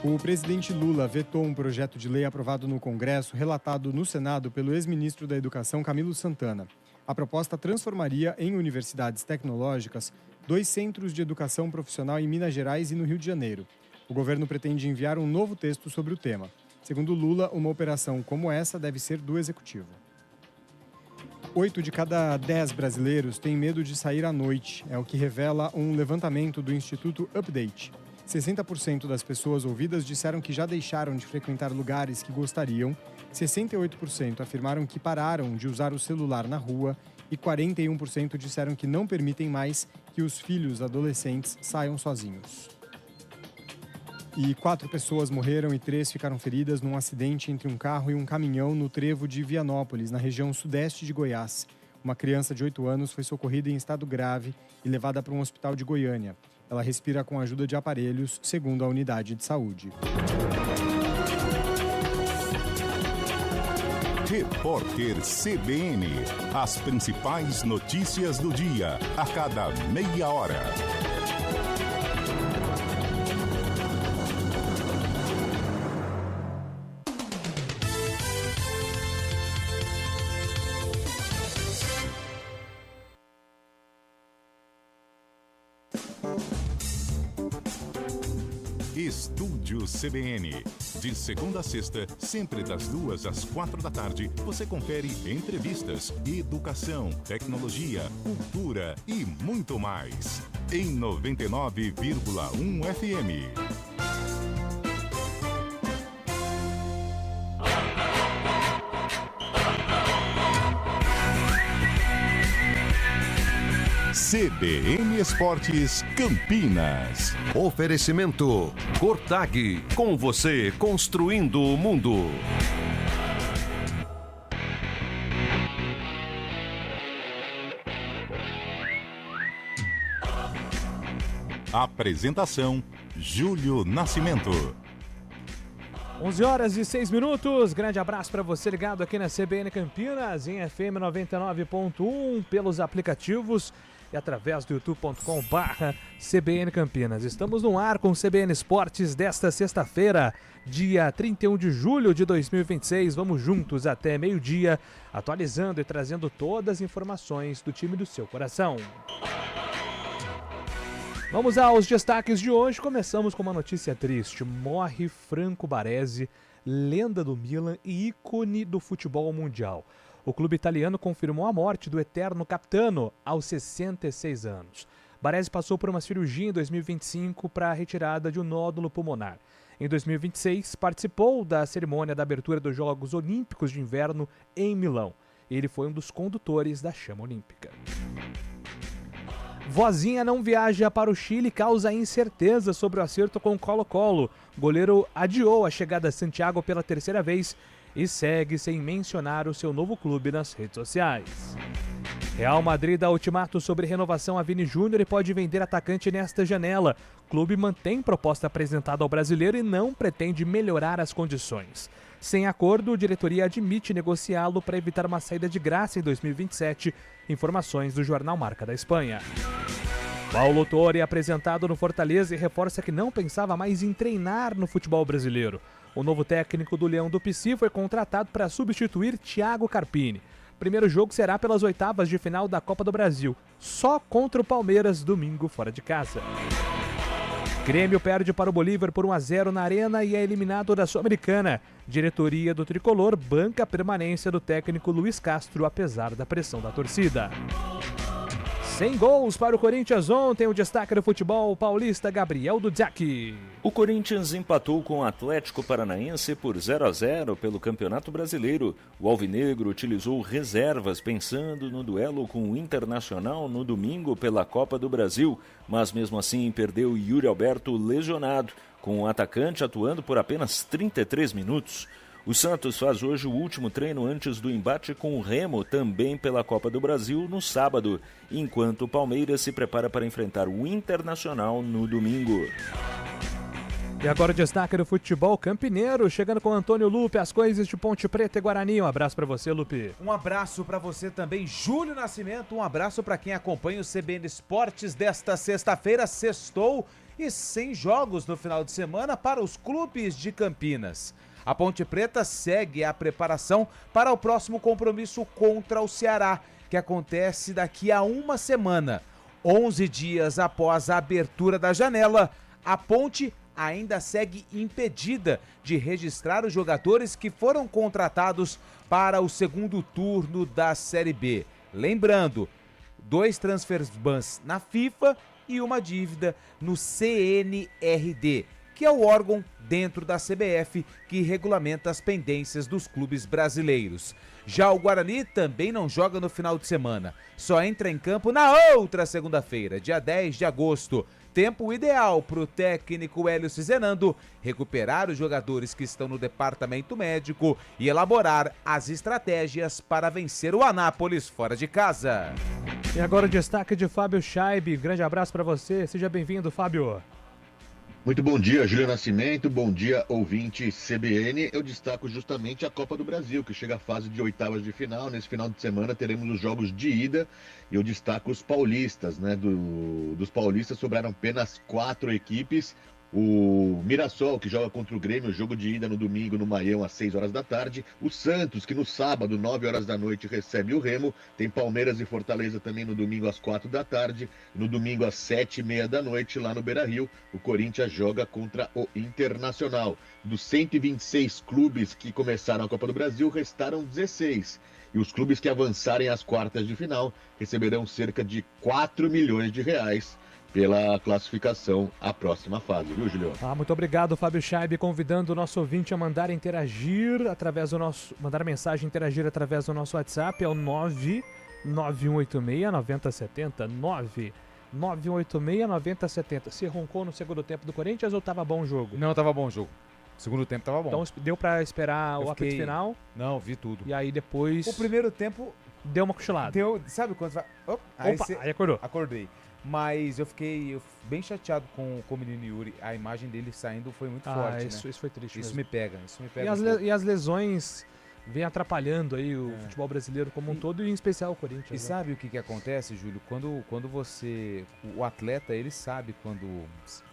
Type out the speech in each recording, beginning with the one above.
O presidente Lula vetou um projeto de lei aprovado no Congresso, relatado no Senado pelo ex-ministro da Educação, Camilo Santana. A proposta transformaria em universidades tecnológicas 2 centros de educação profissional em Minas Gerais e no Rio de Janeiro. O governo pretende enviar um novo texto sobre o tema. Segundo Lula, uma operação como essa deve ser do Executivo. 8 de cada 10 brasileiros têm medo de sair à noite, é o que revela um levantamento do Instituto Update. 60% das pessoas ouvidas disseram que já deixaram de frequentar lugares que gostariam, 68% afirmaram que pararam de usar o celular na rua e 41% disseram que não permitem mais que os filhos adolescentes saiam sozinhos. E 4 pessoas morreram e 3 ficaram feridas num acidente entre um carro e um caminhão no trevo de Vianópolis, na região sudeste de Goiás. Uma criança de 8 anos foi socorrida em estado grave e levada para um hospital de Goiânia. Ela respira com a ajuda de aparelhos, segundo a unidade de saúde. Repórter CBN. As principais notícias do dia, a cada meia hora. Estúdio CBN. De segunda a sexta, sempre das 2 às 4 da tarde, você confere entrevistas, educação, tecnologia, cultura e muito mais. Em 99,1 FM. CBN Esportes Campinas. Oferecimento Cortag, com você construindo o mundo. Apresentação: Júlio Nascimento. 11h06. Grande abraço para você ligado aqui na CBN Campinas, em FM 99.1, pelos aplicativos e através do youtube.com/CBN Campinas. Estamos no ar com o CBN Esportes desta sexta-feira, dia 31 de julho de 2026. Vamos juntos até meio-dia, atualizando e trazendo todas as informações do time do seu coração. Vamos aos destaques de hoje. Começamos com uma notícia triste. Morre Franco Baresi, lenda do Milan e ícone do futebol mundial. O clube italiano confirmou a morte do eterno capitano aos 66 anos. Baresi passou por uma cirurgia em 2025 para a retirada de um nódulo pulmonar. Em 2026, participou da cerimônia da abertura dos Jogos Olímpicos de Inverno em Milão. Ele foi um dos condutores da chama olímpica. Vozinha não viaja para o Chile e causa incerteza sobre o acerto com o Colo-Colo. O goleiro adiou a chegada a Santiago pela terceira vez e segue sem mencionar o seu novo clube nas redes sociais. Real Madrid dá ultimato sobre renovação a Vini Júnior e pode vender atacante nesta janela. O clube mantém proposta apresentada ao brasileiro e não pretende melhorar as condições. Sem acordo, a diretoria admite negociá-lo para evitar uma saída de graça em 2027. Informações do jornal Marca da Espanha. Paulo Torre é apresentado no Fortaleza e reforça que não pensava mais em treinar no futebol brasileiro. O novo técnico do Leão do Pici foi contratado para substituir Thiago Carpini. O primeiro jogo será pelas oitavas de final da Copa do Brasil, só contra o Palmeiras, domingo fora de casa. Grêmio perde para o Bolívar por 1-0 na Arena e é eliminado da Sul-Americana. Diretoria do Tricolor banca a permanência do técnico Luiz Castro, apesar da pressão da torcida. 100 gols para o Corinthians ontem, o destaque do futebol paulista Gabriel Dudziak. O Corinthians empatou com o Atlético Paranaense por 0-0 pelo Campeonato Brasileiro. O alvinegro utilizou reservas pensando no duelo com o Internacional no domingo pela Copa do Brasil, mas mesmo assim perdeu Yuri Alberto lesionado, com o atacante atuando por apenas 33 minutos. O Santos faz hoje o último treino antes do embate com o Remo, também pela Copa do Brasil, no sábado, enquanto o Palmeiras se prepara para enfrentar o Internacional no domingo. E agora o destaque do futebol campineiro, chegando com Antônio Lupe, as coisas de Ponte Preta e Guarani. Um abraço para você, Lupe. Um abraço para você também, Júlio Nascimento. Um abraço para quem acompanha o CBN Esportes desta sexta-feira. Sextou e sem jogos no final de semana para os clubes de Campinas. A Ponte Preta segue a preparação para o próximo compromisso contra o Ceará, que acontece daqui a uma semana. 11 dias após a abertura da janela, a Ponte ainda segue impedida de registrar os jogadores que foram contratados para o segundo turno da Série B. Lembrando, 2 transfer bans na FIFA e uma dívida no CNRD, que é o órgão dentro da CBF que regulamenta as pendências dos clubes brasileiros. Já o Guarani também não joga no final de semana, só entra em campo na outra segunda-feira, dia 10 de agosto. Tempo ideal para o técnico Hélio Cizenando recuperar os jogadores que estão no departamento médico e elaborar as estratégias para vencer o Anápolis fora de casa. E agora o destaque de Fábio Scheibe. Grande abraço para você. Seja bem-vindo, Fábio. Muito bom dia, Júlio Nascimento, bom dia, ouvinte CBN. Eu destaco justamente a Copa do Brasil, que chega à fase de oitavas de final. Nesse final de semana teremos os jogos de ida e eu destaco os paulistas, né? Dos paulistas sobraram apenas 4 equipes. O Mirassol, que joga contra o Grêmio, jogo de ida no domingo no Maião às 6 horas da tarde. O Santos, que no sábado, 9 horas da noite, recebe o Remo. Tem Palmeiras e Fortaleza também no domingo às 4 da tarde. No domingo às 7h30 da noite, lá no Beira-Rio, o Corinthians joga contra o Internacional. Dos 126 clubes que começaram a Copa do Brasil, restaram 16. E os clubes que avançarem às quartas de final receberão cerca de 4 milhões de reais pela classificação à próxima fase, viu, Julio? Muito obrigado, Fábio Scheibe, convidando o nosso ouvinte a mandar interagir através do nosso, mandar mensagem, interagir através do nosso WhatsApp, é o 99186-9070, 99186-9070. Você roncou no segundo tempo do Corinthians ou tava bom o jogo? Não, tava bom o jogo. Segundo tempo tava bom. Então deu pra esperar o apito final? Não, vi tudo. E aí depois... O primeiro tempo... Deu uma cochilada. Sabe quando vai... Aí acordou. Acordei. Mas eu fiquei bem chateado com o menino Yuri. A imagem dele saindo foi muito forte, isso, né? Isso foi triste Isso mesmo. me pega. E as lesões vêm atrapalhando aí o futebol brasileiro como um todo e em especial o Corinthians. E sabe o que acontece, Júlio? Quando você... O atleta, ele sabe quando...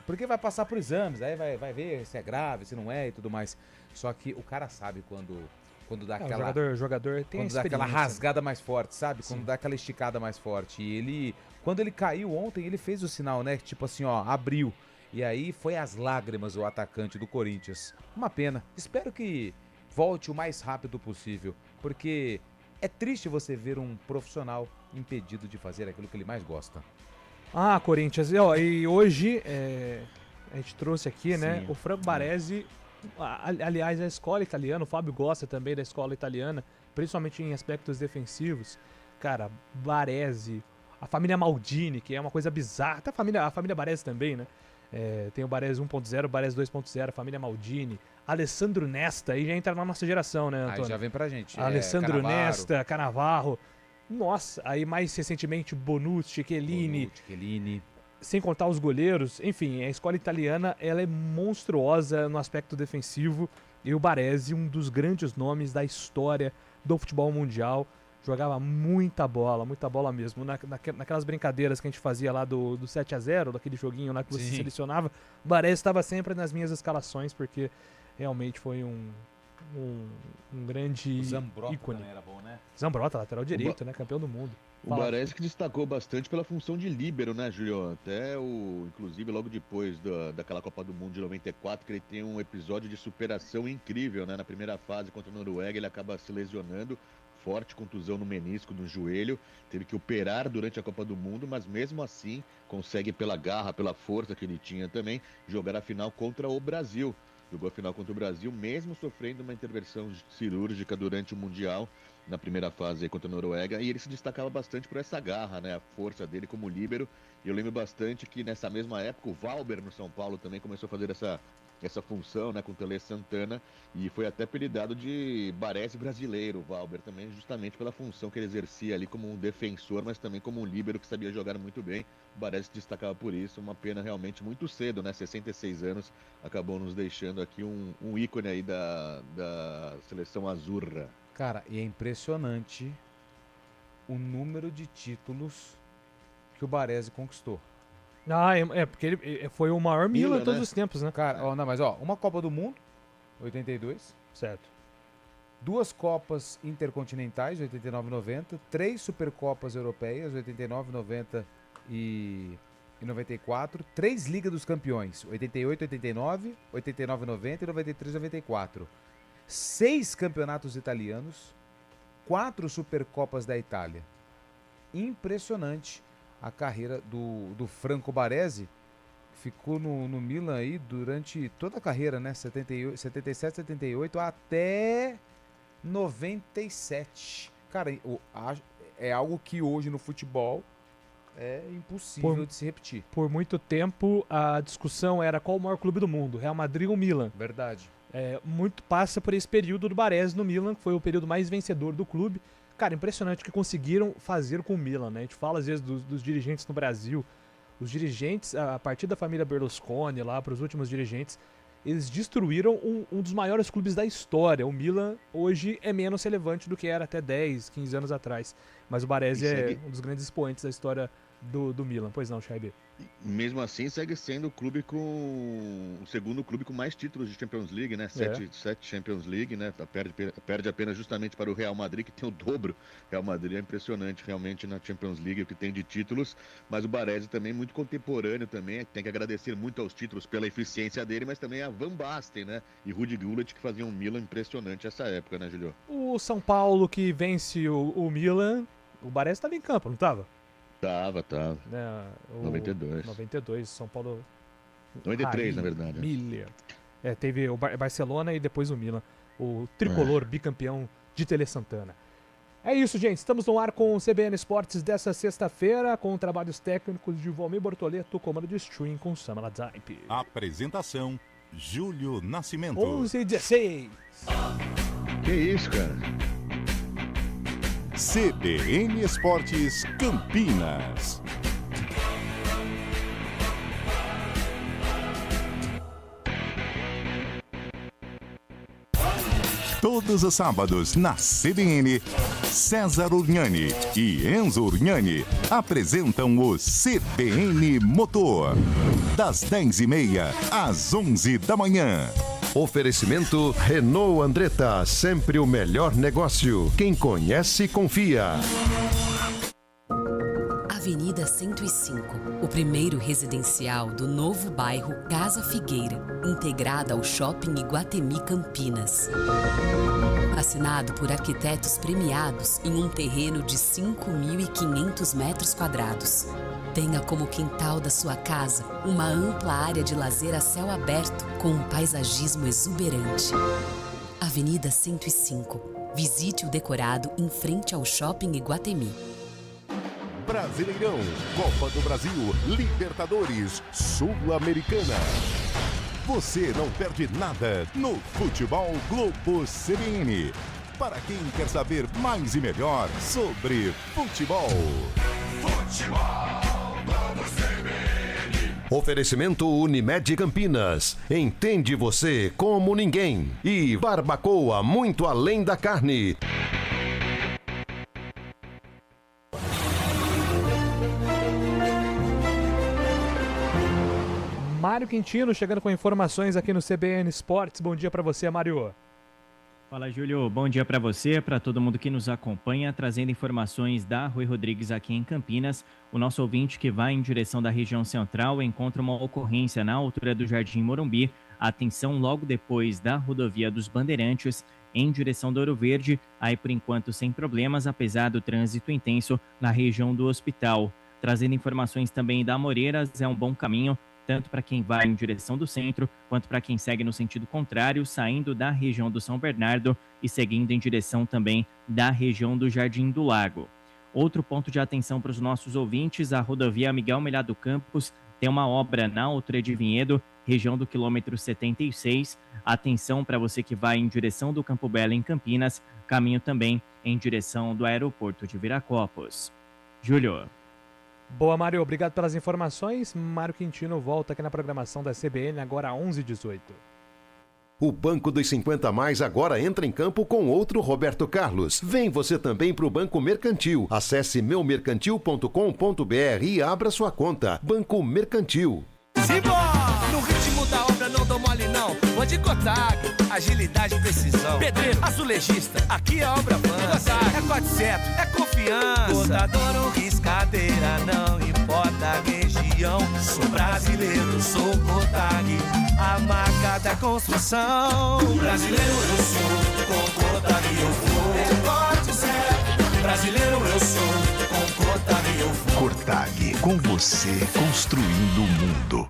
Porque vai passar por exames, aí vai ver se é grave, se não é e tudo mais. Só que o cara sabe quando dá aquela... O jogador tem quando dá aquela rasgada mais forte, sabe? Sim. Quando dá aquela esticada mais forte. E ele... Quando ele caiu ontem, ele fez o sinal, né? Tipo assim, ó, abriu. E aí foi às lágrimas o atacante do Corinthians. Uma pena. Espero que volte o mais rápido possível. Porque é triste você ver um profissional impedido de fazer aquilo que ele mais gosta. Corinthians. E hoje a gente trouxe aqui, né? Sim. O Franco Baresi. Aliás, a escola italiana. O Fábio gosta também da escola italiana. Principalmente em aspectos defensivos. Cara, Baresi... A família Maldini, que é uma coisa bizarra. Até a família Baresi também, né? Tem o Baresi 1.0, o Baresi 2.0, a família Maldini. Alessandro Nesta, aí já entra na nossa geração, né, Antônio? Aí já vem pra gente. Alessandro Nesta, Cannavaro. Nossa, aí mais recentemente Bonucci, Chiellini. Sem contar os goleiros. Enfim, a escola italiana, ela é monstruosa no aspecto defensivo. E o Baresi, um dos grandes nomes da história do futebol mundial. Jogava muita bola mesmo. Naquelas brincadeiras que a gente fazia lá do 7-0, daquele joguinho lá que você selecionava, o Baresi estava sempre nas minhas escalações, porque realmente foi um grande Zambrota ícone. Também era bom, né? Zambrota, lateral direito, né? Campeão do mundo. O Baresi que destacou bastante pela função de líbero, né, Julio? Até inclusive logo depois daquela Copa do Mundo de 94, que ele tem um episódio de superação incrível, né? Na primeira fase contra a Noruega, ele acaba se lesionando. Forte contusão no menisco, no joelho, teve que operar durante a Copa do Mundo, mas mesmo assim consegue pela garra, pela força que ele tinha também, jogar a final contra o Brasil. Jogou a final contra o Brasil, mesmo sofrendo uma intervenção cirúrgica durante o Mundial, na primeira fase aí contra a Noruega, e ele se destacava bastante por essa garra, né, a força dele como líbero. E eu lembro bastante que nessa mesma época o Valber no São Paulo também começou a fazer essa função, né, com o Tele Santana, e foi até apelidado de Baresi brasileiro, o Valber também, justamente pela função que ele exercia ali como um defensor, mas também como um líbero que sabia jogar muito bem. O Baresi se destacava por isso, uma pena realmente muito cedo, né, 66 anos, acabou nos deixando aqui um ícone aí da seleção azurra. Cara, e é impressionante o número de títulos que o Baresi conquistou. Porque ele foi o maior Milan de todos né? os tempos, né? Cara, uma Copa do Mundo, 82. Certo. 2 Copas Intercontinentais, 89 e 90. 3 Supercopas Europeias, 89, 90 e 94. 3 Liga dos Campeões, 88, 89, 89, 90 e 93, 94. 6 Campeonatos Italianos. 4 Supercopas da Itália. Impressionante a carreira do Franco Baresi. Ficou no Milan aí durante toda a carreira, né? 77, 78 até 97. Cara, é algo que hoje no futebol é impossível de se repetir. Por muito tempo a discussão era qual o maior clube do mundo, Real Madrid ou Milan. Verdade. Muito passa por esse período do Baresi no Milan, que foi o período mais vencedor do clube. Cara, impressionante o que conseguiram fazer com o Milan, né? A gente fala às vezes dos dirigentes no Brasil. Os dirigentes, a partir da família Berlusconi lá para os últimos dirigentes, eles destruíram um dos maiores clubes da história. O Milan hoje é menos relevante do que era até 10, 15 anos atrás. Mas o Baresi é um dos grandes expoentes da história do Milan. Pois não, Shaibi? Mesmo assim, segue sendo o segundo clube com mais títulos de Champions League, né? 7 Champions League, né? Perde apenas justamente para o Real Madrid, que tem o dobro. Real Madrid é impressionante realmente na Champions League, o que tem de títulos, mas o Baresi também muito contemporâneo também, tem que agradecer muito aos títulos pela eficiência dele, mas também a Van Basten, né? E Rudi Gullit, que faziam um Milan impressionante essa época, né, Julio? O São Paulo que vence o Milan, o Baresi estava em campo, não estava? Tava. 92. 92, São Paulo... 93, na verdade. Miller. Teve o Barcelona e depois o Milan. O tricolor bicampeão de Tele Santana. É isso, gente. Estamos no ar com o CBN Esportes dessa sexta-feira, com trabalhos técnicos de Valmir Bortoleto, comando de stream com Samala Zaipe. Apresentação, Júlio Nascimento. 11h16. Que isso, cara? CBN Esportes Campinas. Todos os sábados na CBN, César Urgnani e Enzo Urgnani apresentam o CBN Motor. Das 10h30 às 11 da manhã. Oferecimento Renault Andretta, sempre o melhor negócio. Quem conhece, confia. Avenida 105, o primeiro residencial do novo bairro Casa Figueira, integrada ao Shopping Iguatemi Campinas. Assinado por arquitetos premiados em um terreno de 5.500 metros quadrados. Tenha como quintal da sua casa uma ampla área de lazer a céu aberto com um paisagismo exuberante. Avenida 105. Visite o decorado em frente ao Shopping Iguatemi. Brasileirão, Copa do Brasil, Libertadores, Sul-Americana. Você não perde nada no Futebol Globo CBN. Para quem quer saber mais e melhor sobre futebol. Oferecimento Unimed Campinas. Entende você como ninguém. E Barbacoa, muito além da carne. Mário Quintino chegando com informações aqui no CBN Esportes. Bom dia para você, Mário. Fala, Júlio. Bom dia para você, para todo mundo que nos acompanha, trazendo informações da Rui Rodrigues aqui em Campinas. O nosso ouvinte que vai em direção da região central encontra uma ocorrência na altura do Jardim Morumbi. Atenção logo depois da rodovia dos Bandeirantes, em direção do Ouro Verde. Aí, por enquanto, sem problemas, apesar do trânsito intenso na região do hospital. Trazendo informações também da Moreiras, é um bom caminho, tanto para quem vai em direção do centro, quanto para quem segue no sentido contrário, saindo da região do São Bernardo e seguindo em direção também da região do Jardim do Lago. Outro ponto de atenção para os nossos ouvintes, a rodovia Miguel Melhado Campos tem uma obra na altura de Vinhedo, região do quilômetro 76. Atenção para você que vai em direção do Campo Belo em Campinas, caminho também em direção do aeroporto de Viracopos. Júlio. Boa, Mário. Obrigado pelas informações. Mário Quintino volta aqui na programação da CBN agora às 11h18. O Banco dos 50 Mais agora entra em campo com outro Roberto Carlos. Vem você também para o Banco Mercantil. Acesse meumercantil.com.br e abra sua conta. Banco Mercantil. Simbora! No ritmo da obra não dou mole não. Vou de Cotag, agilidade e precisão. Pedreiro, azulejista, aqui é obra avança. É corte certo, é confiança. Cortador ou riscadeira, não importa a região. Sou brasileiro, sou Cotag, a marca da construção. Brasileiro eu sou, com Cotag eu vou. É corte certo, brasileiro eu sou, com Cotag eu vou. Cotag, com você construindo o mundo.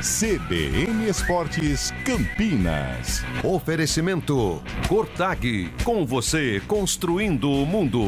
CBN Esportes Campinas. Oferecimento Cotag, com você construindo o mundo.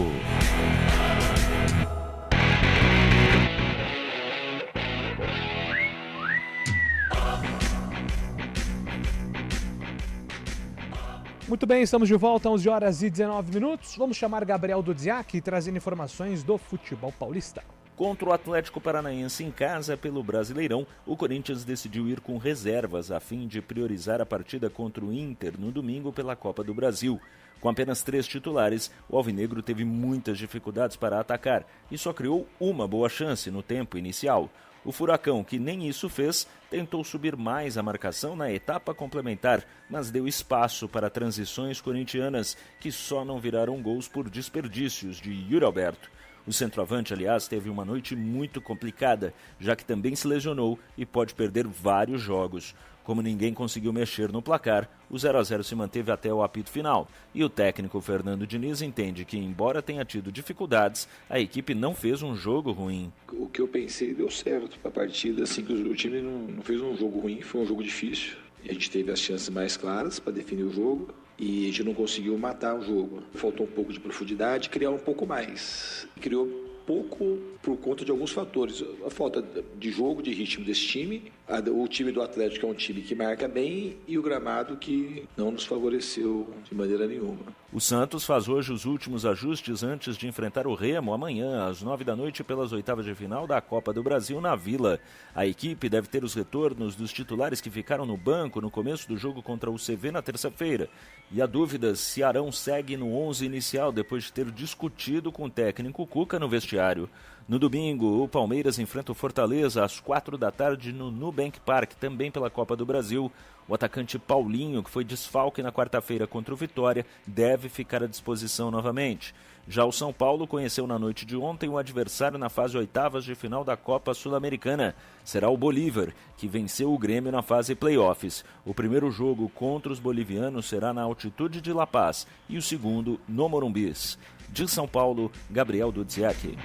Muito bem, estamos de volta, 11 horas e 19 minutos. Vamos chamar Gabriel Dudziak, trazendo informações do futebol paulista. Contra o Atlético Paranaense em casa pelo Brasileirão, o Corinthians decidiu ir com reservas a fim de priorizar a partida contra o Inter no domingo pela Copa do Brasil. Com apenas 3 titulares, o alvinegro teve muitas dificuldades para atacar e só criou uma boa chance no tempo inicial. O Furacão, que nem isso fez, tentou subir mais a marcação na etapa complementar, mas deu espaço para transições corintianas, que só não viraram gols por desperdícios de Yuri Alberto. O centroavante, aliás, teve uma noite muito complicada, já que também se lesionou e pode perder vários jogos. Como ninguém conseguiu mexer no placar, o 0-0 se manteve até o apito final. E o técnico Fernando Diniz entende que, embora tenha tido dificuldades, a equipe não fez um jogo ruim. O que eu pensei deu certo para a partida, assim, que o time não fez um jogo ruim, foi um jogo difícil. A gente teve as chances mais claras para definir o jogo e a gente não conseguiu matar o jogo. Faltou um pouco de profundidade, criar um pouco mais. Criou pouco por conta de alguns fatores. A falta de jogo, de ritmo desse time, o time do Atlético é um time que marca bem e o gramado que não nos favoreceu de maneira nenhuma. O Santos faz hoje os últimos ajustes antes de enfrentar o Remo amanhã, às 9h pelas oitavas de final da Copa do Brasil na Vila. A equipe deve ter os retornos dos titulares que ficaram no banco no começo do jogo contra o CV na terça-feira. E a dúvida se Arão segue no 11 inicial depois de ter discutido com o técnico Cuca no vestiário. No domingo, o Palmeiras enfrenta o Fortaleza às 4h no Nubank Park, também pela Copa do Brasil. O atacante Paulinho, que foi desfalque na quarta-feira contra o Vitória, deve ficar à disposição novamente. Já o São Paulo conheceu na noite de ontem o adversário na fase oitavas de final da Copa Sul-Americana. Será o Bolívar, que venceu o Grêmio na fase playoffs. O primeiro jogo contra os bolivianos será na altitude de La Paz e o segundo no Morumbis. De São Paulo, Gabriel Dudziak.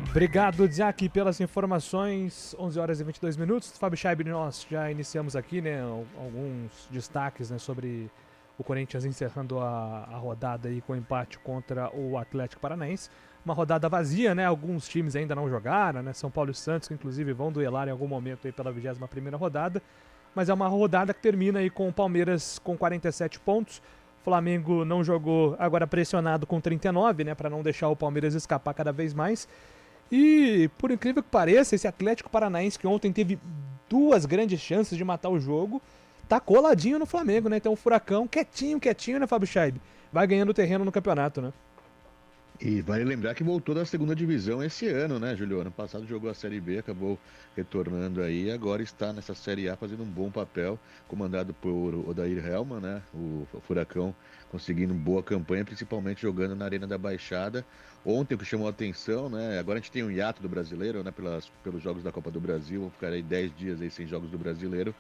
Obrigado, Dudziak, pelas informações. 11 horas e 22 minutos. Fábio Scheib, nós já iniciamos aqui, né, alguns destaques, né, sobre o Corinthians encerrando a rodada aí com empate contra o Atlético Paranaense. Uma rodada vazia, né? Alguns times ainda não jogaram, né? São Paulo e Santos, que inclusive vão duelar em algum momento aí pela 21ª rodada. Mas é uma rodada que termina aí com o Palmeiras com 47 pontos. O Flamengo não jogou, agora pressionado com 39, né? Para não deixar o Palmeiras escapar cada vez mais. E, por incrível que pareça, esse Atlético Paranaense, que ontem teve 2 grandes chances de matar o jogo, tá coladinho no Flamengo, né? Então o Furacão, quietinho, né, Fábio Scheib? Vai ganhando terreno no campeonato, né? E vale lembrar que voltou da 2ª divisão esse ano, né, Julio? Ano passado jogou a Série B, acabou retornando aí, agora está nessa Série A fazendo um bom papel, comandado por Odair Hellmann, né? O Furacão conseguindo boa campanha, principalmente jogando na Arena da Baixada. Ontem o que chamou a atenção, né? Agora a gente tem um hiato do Brasileiro, né? Pelos jogos da Copa do Brasil, vão ficar aí 10 dias aí sem jogos do Brasileiro.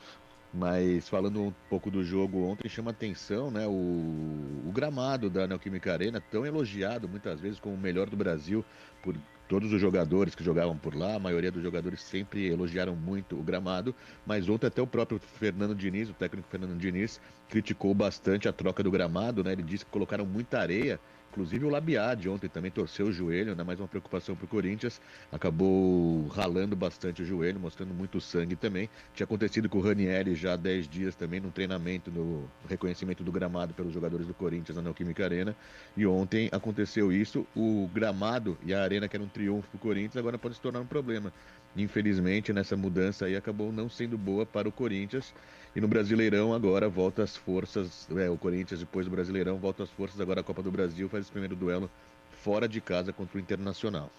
Mas falando um pouco do jogo ontem, chama atenção, né, o gramado da Neoquímica Arena, tão elogiado muitas vezes como o melhor do Brasil por todos os jogadores que jogavam por lá. A maioria dos jogadores sempre elogiaram muito o gramado, mas ontem até o próprio Fernando Diniz, o técnico Fernando Diniz, criticou bastante a troca do gramado, né? Ele disse que colocaram muita areia, Inclusive o Labiad ontem também torceu o joelho, né? Mais uma preocupação para o Corinthians. Acabou ralando bastante o joelho, mostrando muito sangue também. Tinha acontecido com o Ranieri já há 10 dias também, no treinamento, no reconhecimento do gramado pelos jogadores do Corinthians na Neoquímica Arena. E ontem aconteceu isso. O gramado e a arena, que era um triunfo para o Corinthians, agora pode se tornar um problema. Infelizmente, nessa mudança aí acabou não sendo boa para o Corinthians. E no Brasileirão agora volta as forças, o Corinthians depois do Brasileirão volta as forças agora a Copa do Brasil, faz esse primeiro duelo fora de casa contra o Internacional.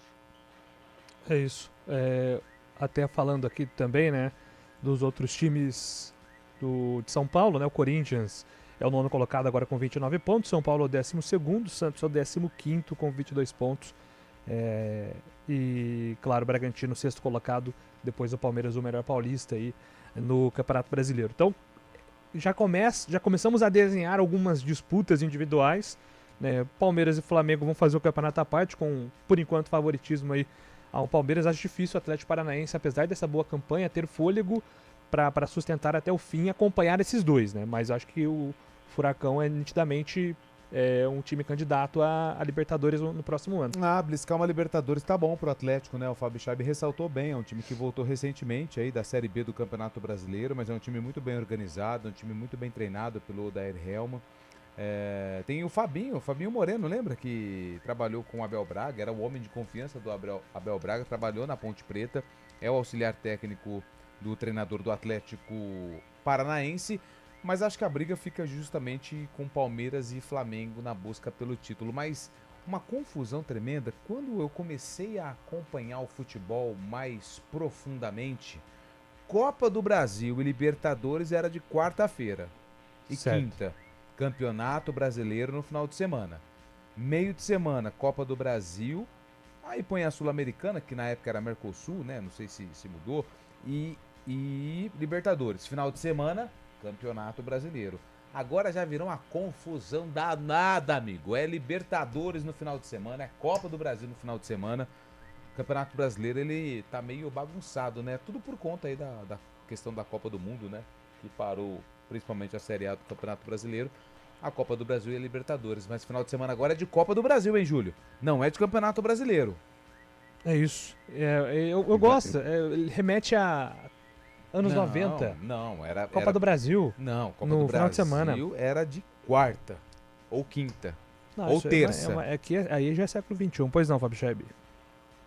É isso. Até falando aqui também, né, dos outros times de São Paulo, né, o Corinthians é o 9º colocado agora com 29 pontos, São Paulo é o 12º, Santos é o 15º com 22 pontos. E, claro, o Bragantino, 6º colocado, depois o Palmeiras, o melhor paulista aí no Campeonato Brasileiro. Então, já começamos a desenhar algumas disputas individuais, né? Palmeiras e Flamengo vão fazer o campeonato à parte, com, por enquanto, favoritismo aí ao Palmeiras. Acho difícil o Atlético Paranaense, apesar dessa boa campanha, ter fôlego para sustentar até o fim e acompanhar esses dois, né? Mas acho que o Furacão é nitidamente um time candidato a Libertadores no próximo ano. Bliscar uma Libertadores tá bom pro Atlético, né? O Fábio Chaib ressaltou bem, é um time que voltou recentemente aí da Série B do Campeonato Brasileiro, mas é um time muito bem organizado, um time muito bem treinado pelo Odair Helma. Tem o Fabinho Moreno, lembra? Que trabalhou com o Abel Braga, era o homem de confiança do Abel Braga, trabalhou na Ponte Preta, é o auxiliar técnico do treinador do Atlético Paranaense. Mas acho que a briga fica justamente com Palmeiras e Flamengo na busca pelo título. Mas uma confusão tremenda. Quando eu comecei a acompanhar o futebol mais profundamente, Copa do Brasil e Libertadores era de quarta-feira e quinta. Campeonato Brasileiro no final de semana. Meio de semana, Copa do Brasil. Aí põe a Sul-Americana, que na época era Mercosul, né? Não sei se mudou. E Libertadores. Final de semana, Campeonato Brasileiro. Agora já virou uma confusão danada, amigo. É Libertadores no final de semana, é Copa do Brasil no final de semana. O Campeonato Brasileiro, ele tá meio bagunçado, né? Tudo por conta aí da questão da Copa do Mundo, né? Que parou principalmente a Série A do Campeonato Brasileiro. A Copa do Brasil e a Libertadores. Mas final de semana agora é de Copa do Brasil, hein, Júlio? Não é de Campeonato Brasileiro. É isso. Eu gosto. Remete a anos 90. Não, Copa do Brasil. Não, Copa no do final de semana. Era de quarta ou quinta. Não, ou terça. Aí já é século XXI. Pois não, Fábio Chaib?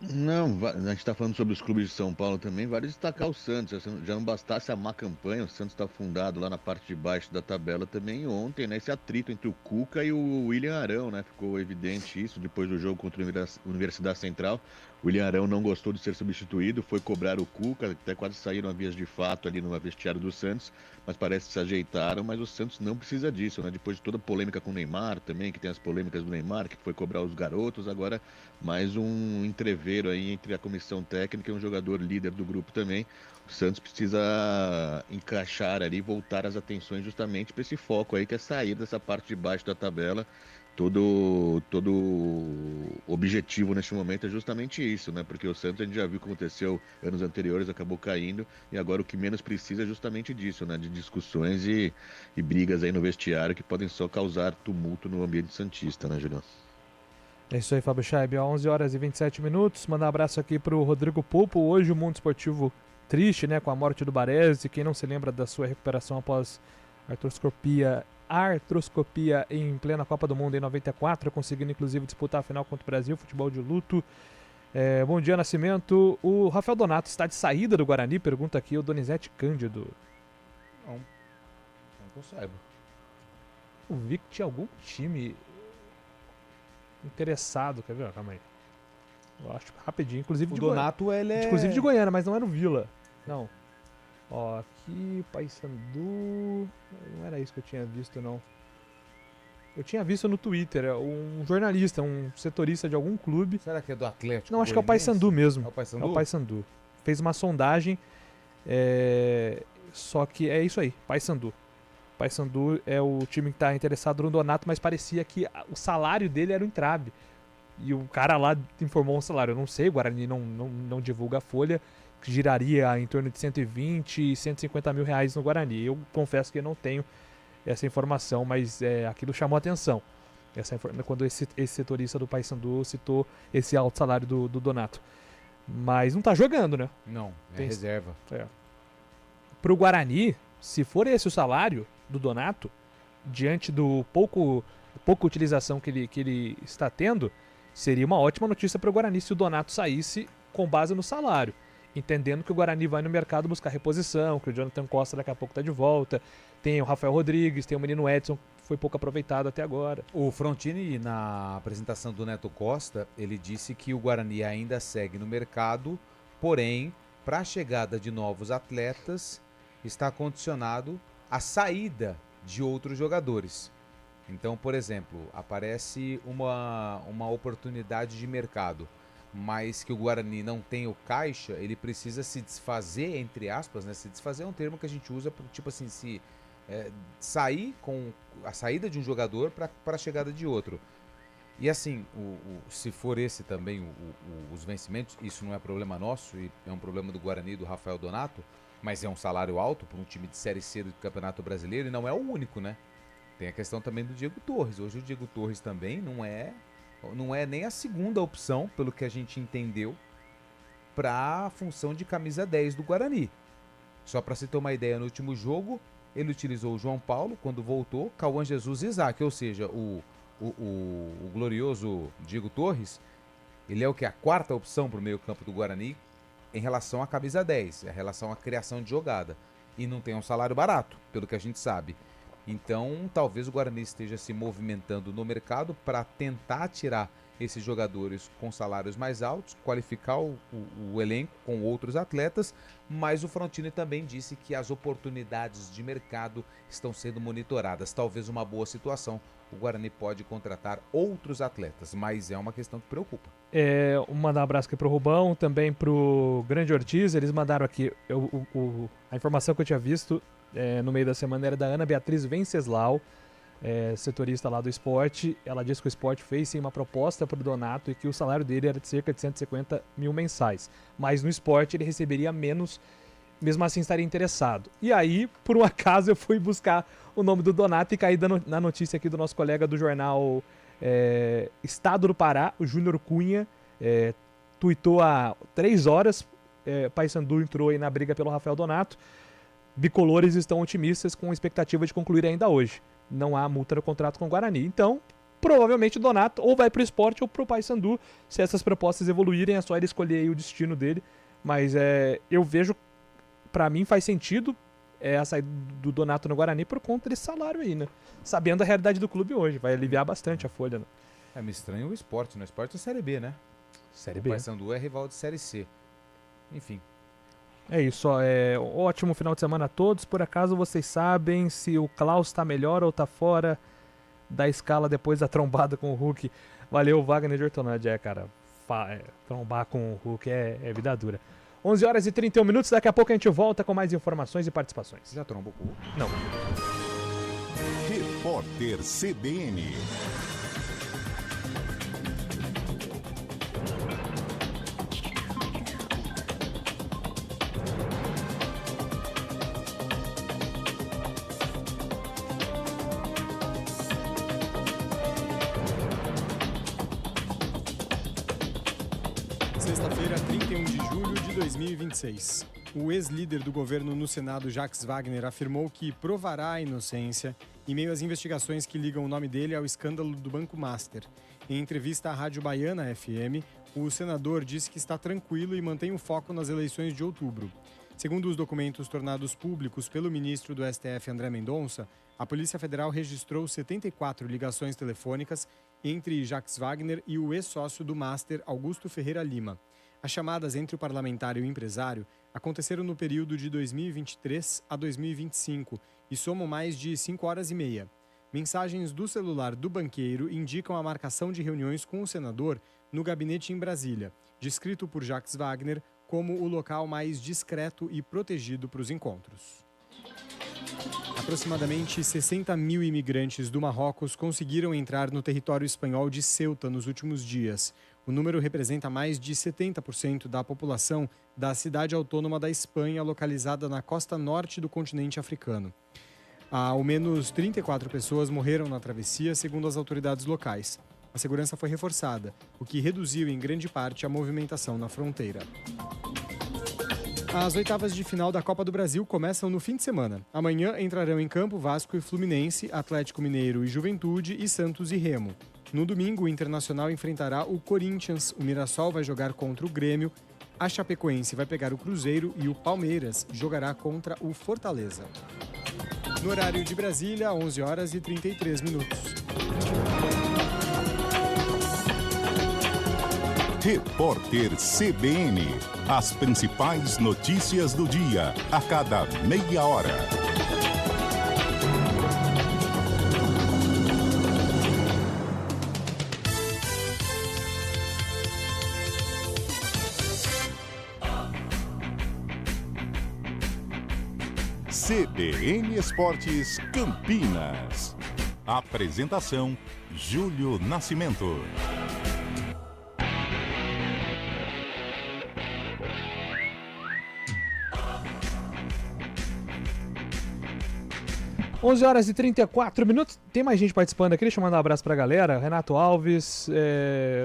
Não, a gente está falando sobre os clubes de São Paulo também, vale destacar o Santos, já não bastasse a má campanha, o Santos está fundado lá na parte de baixo da tabela também ontem, né, esse atrito entre o Cuca e o William Arão, né, ficou evidente isso depois do jogo contra a Universidade Central. O William Arão não gostou de ser substituído, foi cobrar o Cuca, até quase saíram a vias de fato ali no vestiário do Santos, mas parece que se ajeitaram, mas o Santos não precisa disso, né? Depois de toda a polêmica com o Neymar também, que tem as polêmicas do Neymar, que foi cobrar os garotos, agora mais um entreveiro aí entre a comissão técnica e um jogador líder do grupo também. O Santos precisa encaixar ali, voltar as atenções justamente para esse foco aí, que é sair dessa parte de baixo da tabela. Todo objetivo neste momento é justamente isso, né? Porque o Santos, a gente já viu o que aconteceu anos anteriores, acabou caindo, e agora o que menos precisa é justamente disso, né? De discussões e brigas aí no vestiário que podem só causar tumulto no ambiente santista, né, Julião? É isso aí, Fábio Chaib, 11 horas e 27 minutos. Mandar um abraço aqui pro Rodrigo Pulpo. Hoje o mundo esportivo triste, né? Com a morte do Baresi. Quem não se lembra da sua recuperação após artroscopia em plena Copa do Mundo em 94, conseguindo inclusive disputar a final contra o Brasil, futebol de luto. Bom dia, Nascimento. O Rafael Donato está de saída do Guarani? Pergunta aqui o Donizete Cândido. Não que eu saiba. Eu vi que tinha algum time interessado, quer ver? Calma aí. Eu acho rapidinho, inclusive o Donato, ele é... Inclusive de Goiânia, mas não era o Vila. Não. Ó, aqui, Paysandu... Não era isso que eu tinha visto, não. Eu tinha visto no Twitter, um jornalista, um setorista de algum clube. Será que é do Atlético? Não, acho que é o Paysandu mesmo. É o Paysandu? É o Paysandu. Fez uma sondagem, só que é isso aí, Paysandu. Paysandu é o time que está interessado no Donato, mas parecia que o salário dele era um entrave. E o cara lá informou um salário, eu não sei, o Guarani não divulga a folha, que giraria em torno de 120 e 150 mil reais no Guarani. Eu confesso que eu não tenho essa informação, mas aquilo chamou a atenção. Quando esse setorista do Paysandu citou esse alto salário do Donato. Mas não tá jogando, né? Não, é reserva. Pro Guarani, se for esse o salário do Donato, diante do pouca utilização que ele está tendo, seria uma ótima notícia para o Guarani se o Donato saísse com base no salário, entendendo que o Guarani vai no mercado buscar reposição, que o Jonathan Costa daqui a pouco está de volta, tem o Rafael Rodrigues, tem o menino Edson, que foi pouco aproveitado até agora. O Frontini, na apresentação do Neto Costa, ele disse que o Guarani ainda segue no mercado, porém, para a chegada de novos atletas, está condicionado à saída de outros jogadores. Então, por exemplo, aparece uma oportunidade de mercado, mas que o Guarani não tem o caixa, ele precisa se desfazer, entre aspas, né? Se desfazer é um termo que a gente usa, tipo assim, sair com a saída de um jogador para a chegada de outro. E assim, se for esse também os vencimentos, isso não é problema nosso, e é um problema do Guarani e do Rafael Donato, mas é um salário alto para um time de Série C do Campeonato Brasileiro e não é o único, né? Tem a questão também do Diego Torres. Hoje o Diego Torres também não é nem a segunda opção, pelo que a gente entendeu, para a função de camisa 10 do Guarani. Só para você ter uma ideia, no último jogo, ele utilizou o João Paulo, quando voltou, Cauã Jesus e Isaac, ou seja, o glorioso Diego Torres, ele é o que? A quarta opção para o meio campo do Guarani em relação à camisa 10, em relação à criação de jogada. E não tem um salário barato, pelo que a gente sabe. Então, talvez o Guarani esteja se movimentando no mercado para tentar tirar esses jogadores com salários mais altos, qualificar o elenco com outros atletas, mas o Frontini também disse que as oportunidades de mercado estão sendo monitoradas. Talvez uma boa situação, o Guarani pode contratar outros atletas, mas é uma questão que preocupa. Mandar um abraço aqui pro Rubão, também pro Grande Ortiz, eles mandaram aqui a informação que eu tinha visto no meio da semana era da Ana Beatriz Venceslau, setorista lá do esporte. Ela disse que o esporte fez sim uma proposta para o Donato e que o salário dele era de cerca de 150 mil mensais, mas no esporte ele receberia menos, mesmo assim estaria interessado. E aí, por um acaso, eu fui buscar o nome do Donato e caí na notícia aqui do nosso colega do jornal Estado do Pará, o Júnior Cunha, tuitou há 3 horas, Paysandu entrou aí na briga pelo Rafael Donato. Bicolores estão otimistas com expectativa de concluir ainda hoje. Não há multa no contrato com o Guarani. Então, provavelmente o Donato ou vai para o esporte ou para o Paysandu. Se essas propostas evoluírem, é só ele escolher aí o destino dele. Mas eu vejo, para mim faz sentido a saída do Donato no Guarani por conta desse salário aí, né? Sabendo a realidade do clube hoje. Vai aliviar bastante a folha, né? Me estranha o esporte. No esporte é Série B, né? Série B. O Paysandu é rival de Série C. Enfim. É isso, ótimo final de semana a todos. Por acaso vocês sabem se o Klaus está melhor ou está fora da escala depois da trombada com o Hulk? Valeu, Wagner de Hortolândia. Cara, trombar com o Hulk é vida dura. 11 horas e 31 minutos, daqui a pouco a gente volta com mais informações e participações. Já trombou com o Hulk? Não. Repórter CBN. Sexta-feira, 31 de julho de 2026. O ex-líder do governo no Senado, Jacques Wagner, afirmou que provará a inocência em meio às investigações que ligam o nome dele ao escândalo do Banco Master. Em entrevista à Rádio Baiana FM, o senador disse que está tranquilo e mantém o foco nas eleições de outubro. Segundo os documentos tornados públicos pelo ministro do STF, André Mendonça, a Polícia Federal registrou 74 ligações telefônicas entre Jacques Wagner e o ex-sócio do Master, Augusto Ferreira Lima. As chamadas entre o parlamentar e o empresário aconteceram no período de 2023 a 2025 e somam mais de 5 horas e meia. Mensagens do celular do banqueiro indicam a marcação de reuniões com o senador no gabinete em Brasília, descrito por Jacques Wagner como o local mais discreto e protegido para os encontros. Aproximadamente 60 mil imigrantes do Marrocos conseguiram entrar no território espanhol de Ceuta nos últimos dias. O número representa mais de 70% da população da cidade autônoma da Espanha, localizada na costa norte do continente africano. Ao menos 34 pessoas morreram na travessia, segundo as autoridades locais. A segurança foi reforçada, o que reduziu em grande parte a movimentação na fronteira. As oitavas de final da Copa do Brasil começam no fim de semana. Amanhã entrarão em campo Vasco e Fluminense, Atlético Mineiro e Juventude e Santos e Remo. No domingo, o Internacional enfrentará o Corinthians, o Mirassol vai jogar contra o Grêmio, a Chapecoense vai pegar o Cruzeiro e o Palmeiras jogará contra o Fortaleza. No horário de Brasília, 11 horas e 33 minutos. Repórter CBN. As principais notícias do dia, a cada meia hora. CBN Esportes Campinas. Apresentação: Júlio Nascimento. Onze horas e 34 minutos. Tem mais gente participando aqui. Deixa eu mandar um abraço pra galera. Renato Alves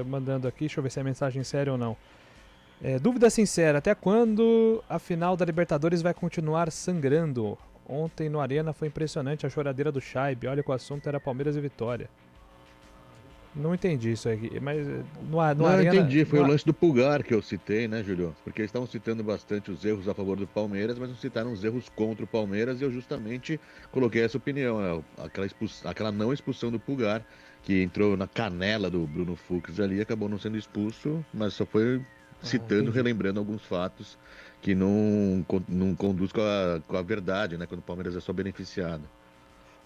mandando aqui. Deixa eu ver se é mensagem séria ou não. Dúvida sincera, até quando a final da Libertadores vai continuar sangrando? Ontem no Arena foi impressionante a choradeira do Chaib. Olha que o assunto era Palmeiras e Vitória. Não entendi isso aqui, mas no Arena... Não, entendi. Foi o lance do Pulgar que eu citei, né, Júlio? Porque eles estavam citando bastante os erros a favor do Palmeiras, mas não citaram os erros contra o Palmeiras, e eu justamente coloquei essa opinião, aquela não expulsão do Pulgar, que entrou na canela do Bruno Fux ali, acabou não sendo expulso, mas só foi citando, relembrando alguns fatos que não conduz com a verdade, né, quando o Palmeiras é só beneficiado.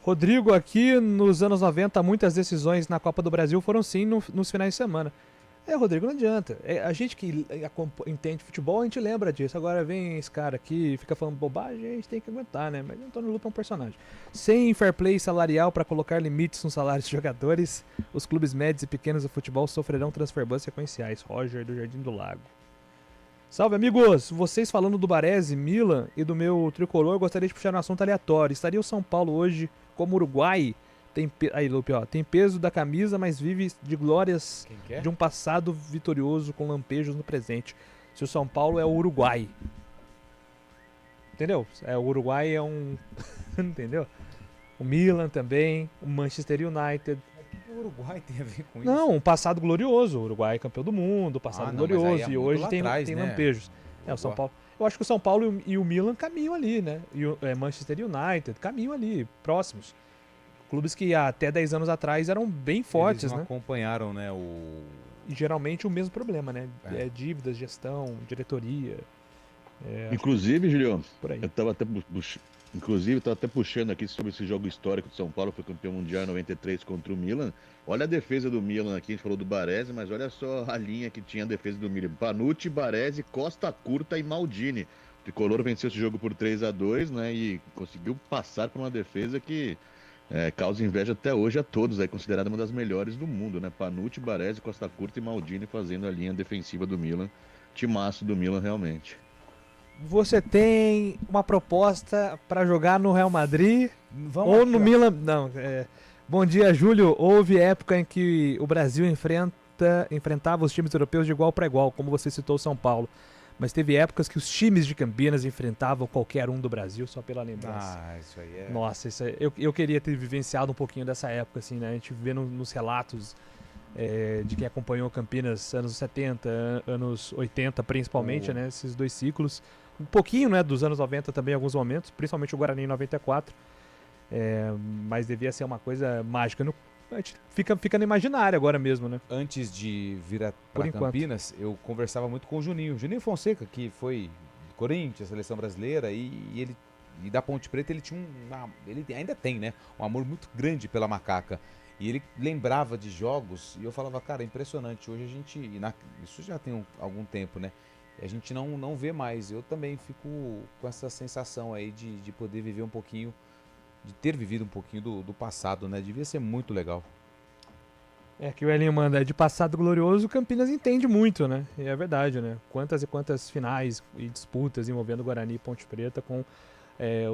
Rodrigo, aqui nos anos 90, muitas decisões na Copa do Brasil foram sim nos finais de semana. Rodrigo, não adianta. A gente que entende futebol, a gente lembra disso. Agora vem esse cara aqui, fica falando bobagem, a gente tem que aguentar, né? Mas o Antônio Lupa é um personagem. Sem fair play salarial para colocar limites nos salários de jogadores, os clubes médios e pequenos do futebol sofrerão transfer bans sequenciais. Roger, do Jardim do Lago. Salve, amigos! Vocês falando do Baresi, Milan e do meu tricolor, gostaria de puxar um assunto aleatório. Estaria o São Paulo hoje como Uruguai? Aí, Lupe, ó, tem peso da camisa, mas vive de glórias de um passado vitorioso com lampejos no presente. Se o São Paulo é o Uruguai. Entendeu? O Uruguai é um... Entendeu? O Milan também, o Manchester United. O que o Uruguai tem a ver com isso? Não, um passado glorioso. O Uruguai é campeão do mundo, passado glorioso. E hoje tem lampejos. O São Paulo... Eu acho que o São Paulo e o Milan caminham ali, né? E o Manchester United caminham ali, próximos. Clubes que até 10 anos atrás eram bem fortes, eles não né? acompanharam, né, E geralmente o mesmo problema, né? Dívidas, gestão, diretoria. Inclusive, Julião, por aí. eu estava até puxando aqui sobre esse jogo histórico de São Paulo, foi campeão mundial em 93 contra o Milan. Olha a defesa do Milan aqui, a gente falou do Baresi, mas olha só a linha que tinha a defesa do Milan. Panucci, Baresi, Costa Curta e Maldini. O Tricolor venceu esse jogo por 3-2, né? E conseguiu passar por uma defesa que causa inveja até hoje a todos, considerada uma das melhores do mundo, né? Panucci, Baresi, Costa Curta e Maldini fazendo a linha defensiva do Milan. Timaço do Milan, realmente. Você tem uma proposta para jogar no Real Madrid ou no Milan? Não, Bom dia, Júlio. Houve época em que o Brasil enfrentava os times europeus de igual para igual, como você citou o São Paulo. Mas teve épocas que os times de Campinas enfrentavam qualquer um do Brasil, só pela lembrança. Isso aí é... Nossa, eu queria ter vivenciado um pouquinho dessa época, assim, né? A gente vê nos relatos de quem acompanhou Campinas anos 70, anos 80 principalmente, né? Esses dois ciclos. Um pouquinho, né, dos anos 90 também, em alguns momentos, principalmente o Guarani em 94. Mas devia ser uma coisa mágica. A gente fica no imaginário agora mesmo, né? Antes de vir para Campinas, eu conversava muito com o Juninho Fonseca, que foi do Corinthians, seleção brasileira, e da Ponte Preta ele tinha ele ainda tem, né, um amor muito grande pela macaca. E ele lembrava de jogos, e eu falava, cara, é impressionante. Hoje a gente, isso já tem algum tempo, né? A gente não vê mais. Eu também fico com essa sensação aí de poder viver um pouquinho, de ter vivido um pouquinho do passado, né? Devia ser muito legal. Que o Elinho manda, de passado glorioso, o Campinas entende muito, né? E é verdade, né? Quantas e quantas finais e disputas envolvendo Guarani e Ponte Preta com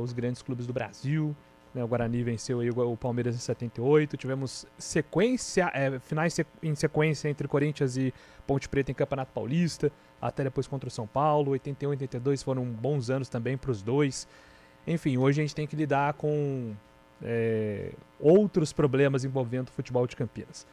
os grandes clubes do Brasil. né? O Guarani venceu aí o Palmeiras em 78. Tivemos finais em sequência entre Corinthians e Ponte Preta em Campeonato Paulista, até depois contra o São Paulo. 81 e 82 foram bons anos também para os dois. Enfim, hoje a gente tem que lidar com outros problemas envolvendo o futebol de Campinas.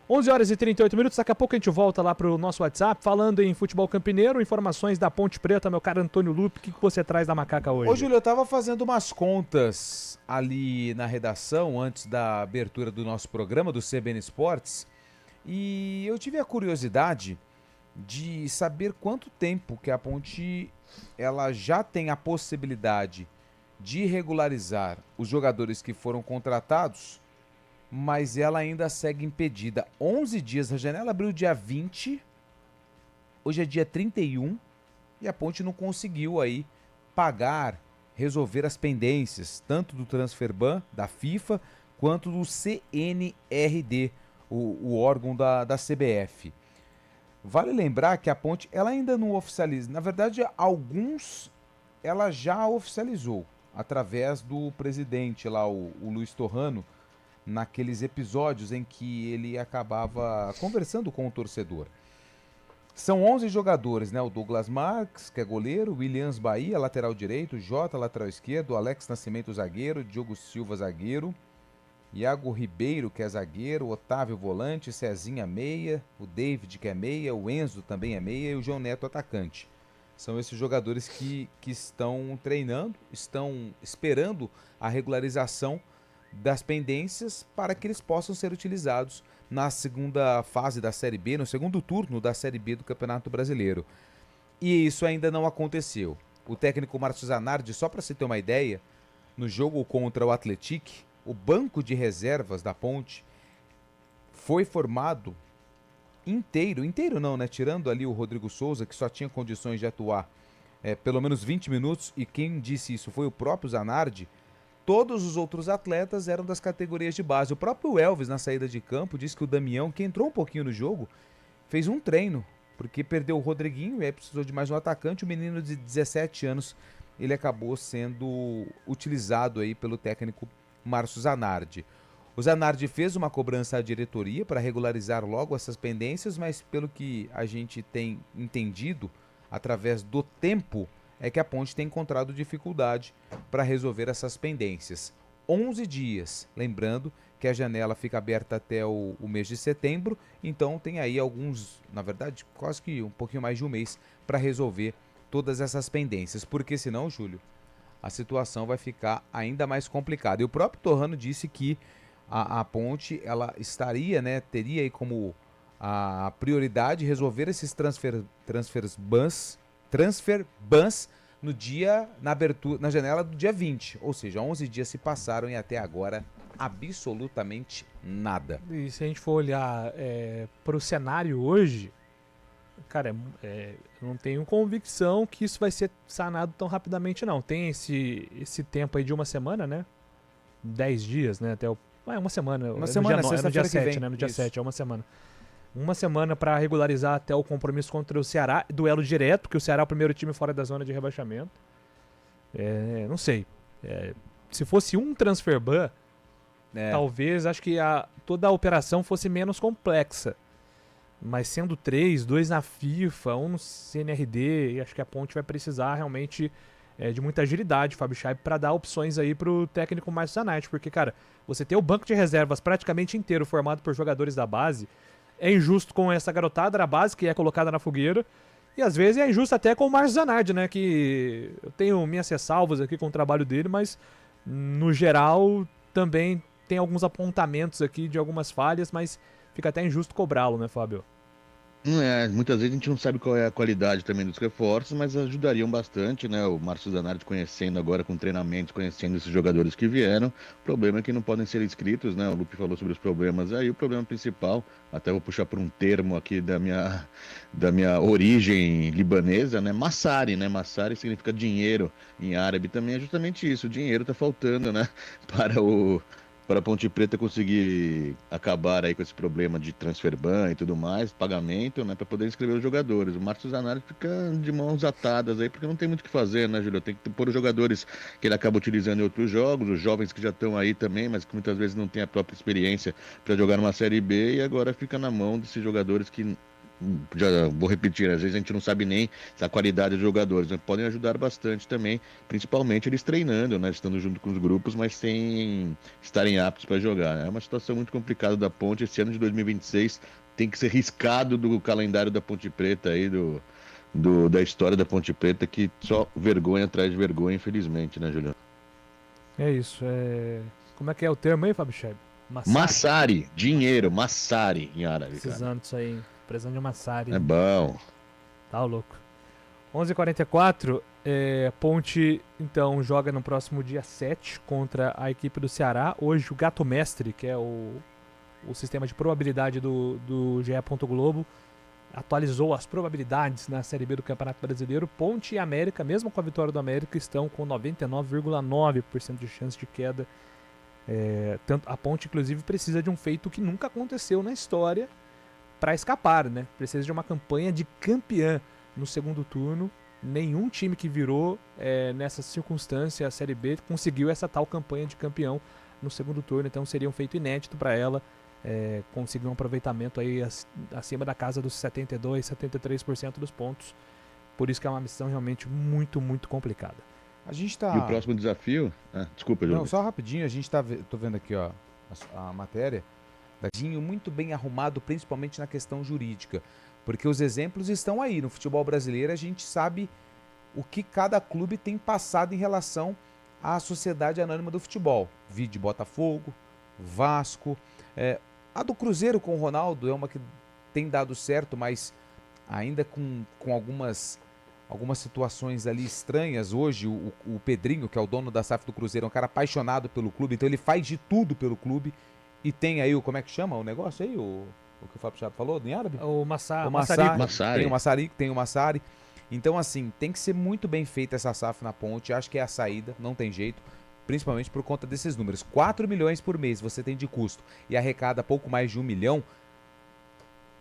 11 horas e 38 minutos, daqui a pouco a gente volta lá para o nosso WhatsApp, falando em futebol campineiro, informações da Ponte Preta, meu caro Antônio Lupe, o que você traz da Macaca hoje? Ô, Júlio, eu tava fazendo umas contas ali na redação, antes da abertura do nosso programa, do CBN Esportes, e eu tive a curiosidade de saber quanto tempo que a Ponte ela já tem a possibilidade de regularizar os jogadores que foram contratados, mas ela ainda segue impedida. 11 dias, a janela abriu dia 20, hoje é dia 31, e a Ponte não conseguiu aí pagar, resolver as pendências, tanto do Transferban, da FIFA, quanto do CNRD, o órgão da CBF. Vale lembrar que a Ponte, ela ainda não oficializa, na verdade, alguns ela já oficializou, através do presidente lá, o Luiz Torrano, naqueles episódios em que ele acabava conversando com o torcedor. São 11 jogadores, né? O Douglas Marques, que é goleiro, Williams Bahia, lateral direito, Jota, lateral esquerdo, Alex Nascimento, zagueiro, Diogo Silva, zagueiro, Iago Ribeiro, que é zagueiro, Otávio volante, Cezinha meia, o David, que é meia, o Enzo também é meia e o João Neto atacante. São esses jogadores que estão treinando, estão esperando a regularização das pendências para que eles possam ser utilizados na segunda fase da Série B, no segundo turno da Série B do Campeonato Brasileiro. E isso ainda não aconteceu. O técnico Márcio Zanardi, só para você ter uma ideia, no jogo contra o Atlético, o banco de reservas da Ponte foi formado inteiro não, né? Tirando ali o Rodrigo Souza, que só tinha condições de atuar pelo menos 20 minutos, e quem disse isso foi o próprio Zanardi. Todos os outros atletas eram das categorias de base. O próprio Elvis, na saída de campo, disse que o Damião, que entrou um pouquinho no jogo, fez um treino, porque perdeu o Rodriguinho e aí precisou de mais um atacante. O menino de 17 anos, ele acabou sendo utilizado aí pelo técnico Márcio Zanardi. O Zanardi fez uma cobrança à diretoria para regularizar logo essas pendências, mas pelo que a gente tem entendido, através do tempo, é que a Ponte tem encontrado dificuldade para resolver essas pendências. 11 dias, lembrando que a janela fica aberta até o mês de setembro, então tem aí alguns, na verdade, quase que um pouquinho mais de um mês para resolver todas essas pendências, porque senão, Júlio, a situação vai ficar ainda mais complicada. E o próprio Torrano disse que a Ponte, ela estaria, né, teria aí como a prioridade resolver esses transfer bans na janela do dia 20, ou seja, 11 dias se passaram e até agora absolutamente nada. E se a gente for olhar para o cenário hoje, cara, não tenho convicção que isso vai ser sanado tão rapidamente não. Tem esse tempo aí de uma semana, né? 10 dias, né? Até uma semana. Uma semana, no dia 7, vem, né? No dia 7, é uma semana. Uma semana para regularizar até o compromisso contra o Ceará, duelo direto, porque o Ceará é o primeiro time fora da zona de rebaixamento. Não sei. Se fosse um transfer ban, talvez acho que toda a operação fosse menos complexa. Mas sendo 3, 2 na FIFA, 1 no CNRD, acho que a Ponte vai precisar realmente de muita agilidade, Fábio Chaib, para dar opções aí pro técnico Márcio Zanardi. Porque, cara, você ter o banco de reservas praticamente inteiro formado por jogadores da base é injusto com essa garotada da base que é colocada na fogueira. E às vezes é injusto até com o Márcio Zanardi, né? Que eu tenho minhas ressalvas aqui com o trabalho dele, mas no geral também tem alguns apontamentos aqui de algumas falhas, mas fica até injusto cobrá-lo, né, Fábio? Muitas vezes a gente não sabe qual é a qualidade também dos reforços, mas ajudariam bastante, né? O Márcio Zanardi conhecendo agora com treinamentos, conhecendo esses jogadores que vieram. O problema é que não podem ser inscritos, né? O Lupe falou sobre os problemas aí. O problema principal, até vou puxar por um termo aqui da minha origem libanesa, né? Massari, né? Massari significa dinheiro em árabe também, é justamente isso. O dinheiro tá faltando, né? para a Ponte Preta conseguir acabar aí com esse problema de transfer ban e tudo mais, pagamento, né, para poder inscrever os jogadores. O Márcio Zanardi fica de mãos atadas aí, porque não tem muito o que fazer, né, Júlio? Tem que pôr os jogadores que ele acaba utilizando em outros jogos, os jovens que já estão aí também, mas que muitas vezes não têm a própria experiência para jogar numa Série B, e agora fica na mão desses jogadores que, já vou repetir, às vezes a gente não sabe nem a qualidade dos jogadores, né? Podem ajudar bastante também, principalmente eles treinando, né? Estando junto com os grupos, mas sem estarem aptos para jogar, né? É uma situação muito complicada da Ponte. Esse ano de 2026 tem que ser riscado do calendário da Ponte Preta aí, da história da Ponte Preta, que só vergonha atrás de vergonha, infelizmente, né, Juliano? É isso, como é que é o termo aí, Fábio Scheib? Massari, dinheiro, Massari em árabe. Precisando disso aí, precisando de Massari. É bom. Tá louco. 11h44, Ponte, então, joga no próximo dia 7 contra a equipe do Ceará. Hoje o Gato Mestre, que é o sistema de probabilidade do GE. Globo, atualizou as probabilidades na Série B do Campeonato Brasileiro. Ponte e América, mesmo com a vitória do América, estão com 99,9% de chance de queda. A Ponte, inclusive, precisa de um feito que nunca aconteceu na história para escapar, né? Precisa de uma campanha de campeã no segundo turno. Nenhum time que virou nessa circunstância a Série B conseguiu essa tal campanha de campeão no segundo turno, então seria um feito inédito para ela conseguir um aproveitamento aí acima da casa dos 72%, 73% dos pontos. Por isso que é uma missão realmente muito, muito complicada. A gente tá... E o próximo desafio... desculpa, João. Não, só rapidinho, a gente tô vendo aqui, ó, a matéria, muito bem arrumado, principalmente na questão jurídica, porque os exemplos estão aí. No futebol brasileiro a gente sabe o que cada clube tem passado em relação à Sociedade Anônima do Futebol. Vide Botafogo, Vasco, a do Cruzeiro com o Ronaldo é uma que tem dado certo, mas ainda com algumas situações ali estranhas. Hoje o Pedrinho, que é o dono da SAF do Cruzeiro, é um cara apaixonado pelo clube, então ele faz de tudo pelo clube. E tem aí como é que chama o negócio aí? O que o Fábio Chapo falou em árabe? O Massari. Tem o Massari. Então, assim, tem que ser muito bem feita essa SAF na Ponte. Acho que é a saída, não tem jeito. Principalmente por conta desses números. 4 milhões por mês você tem de custo e arrecada pouco mais de 1 milhão.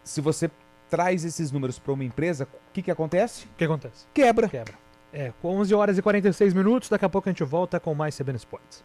Se você traz esses números para uma empresa, o que acontece? O que acontece? Quebra. Com 11h46, daqui a pouco a gente volta com mais CBN Sports.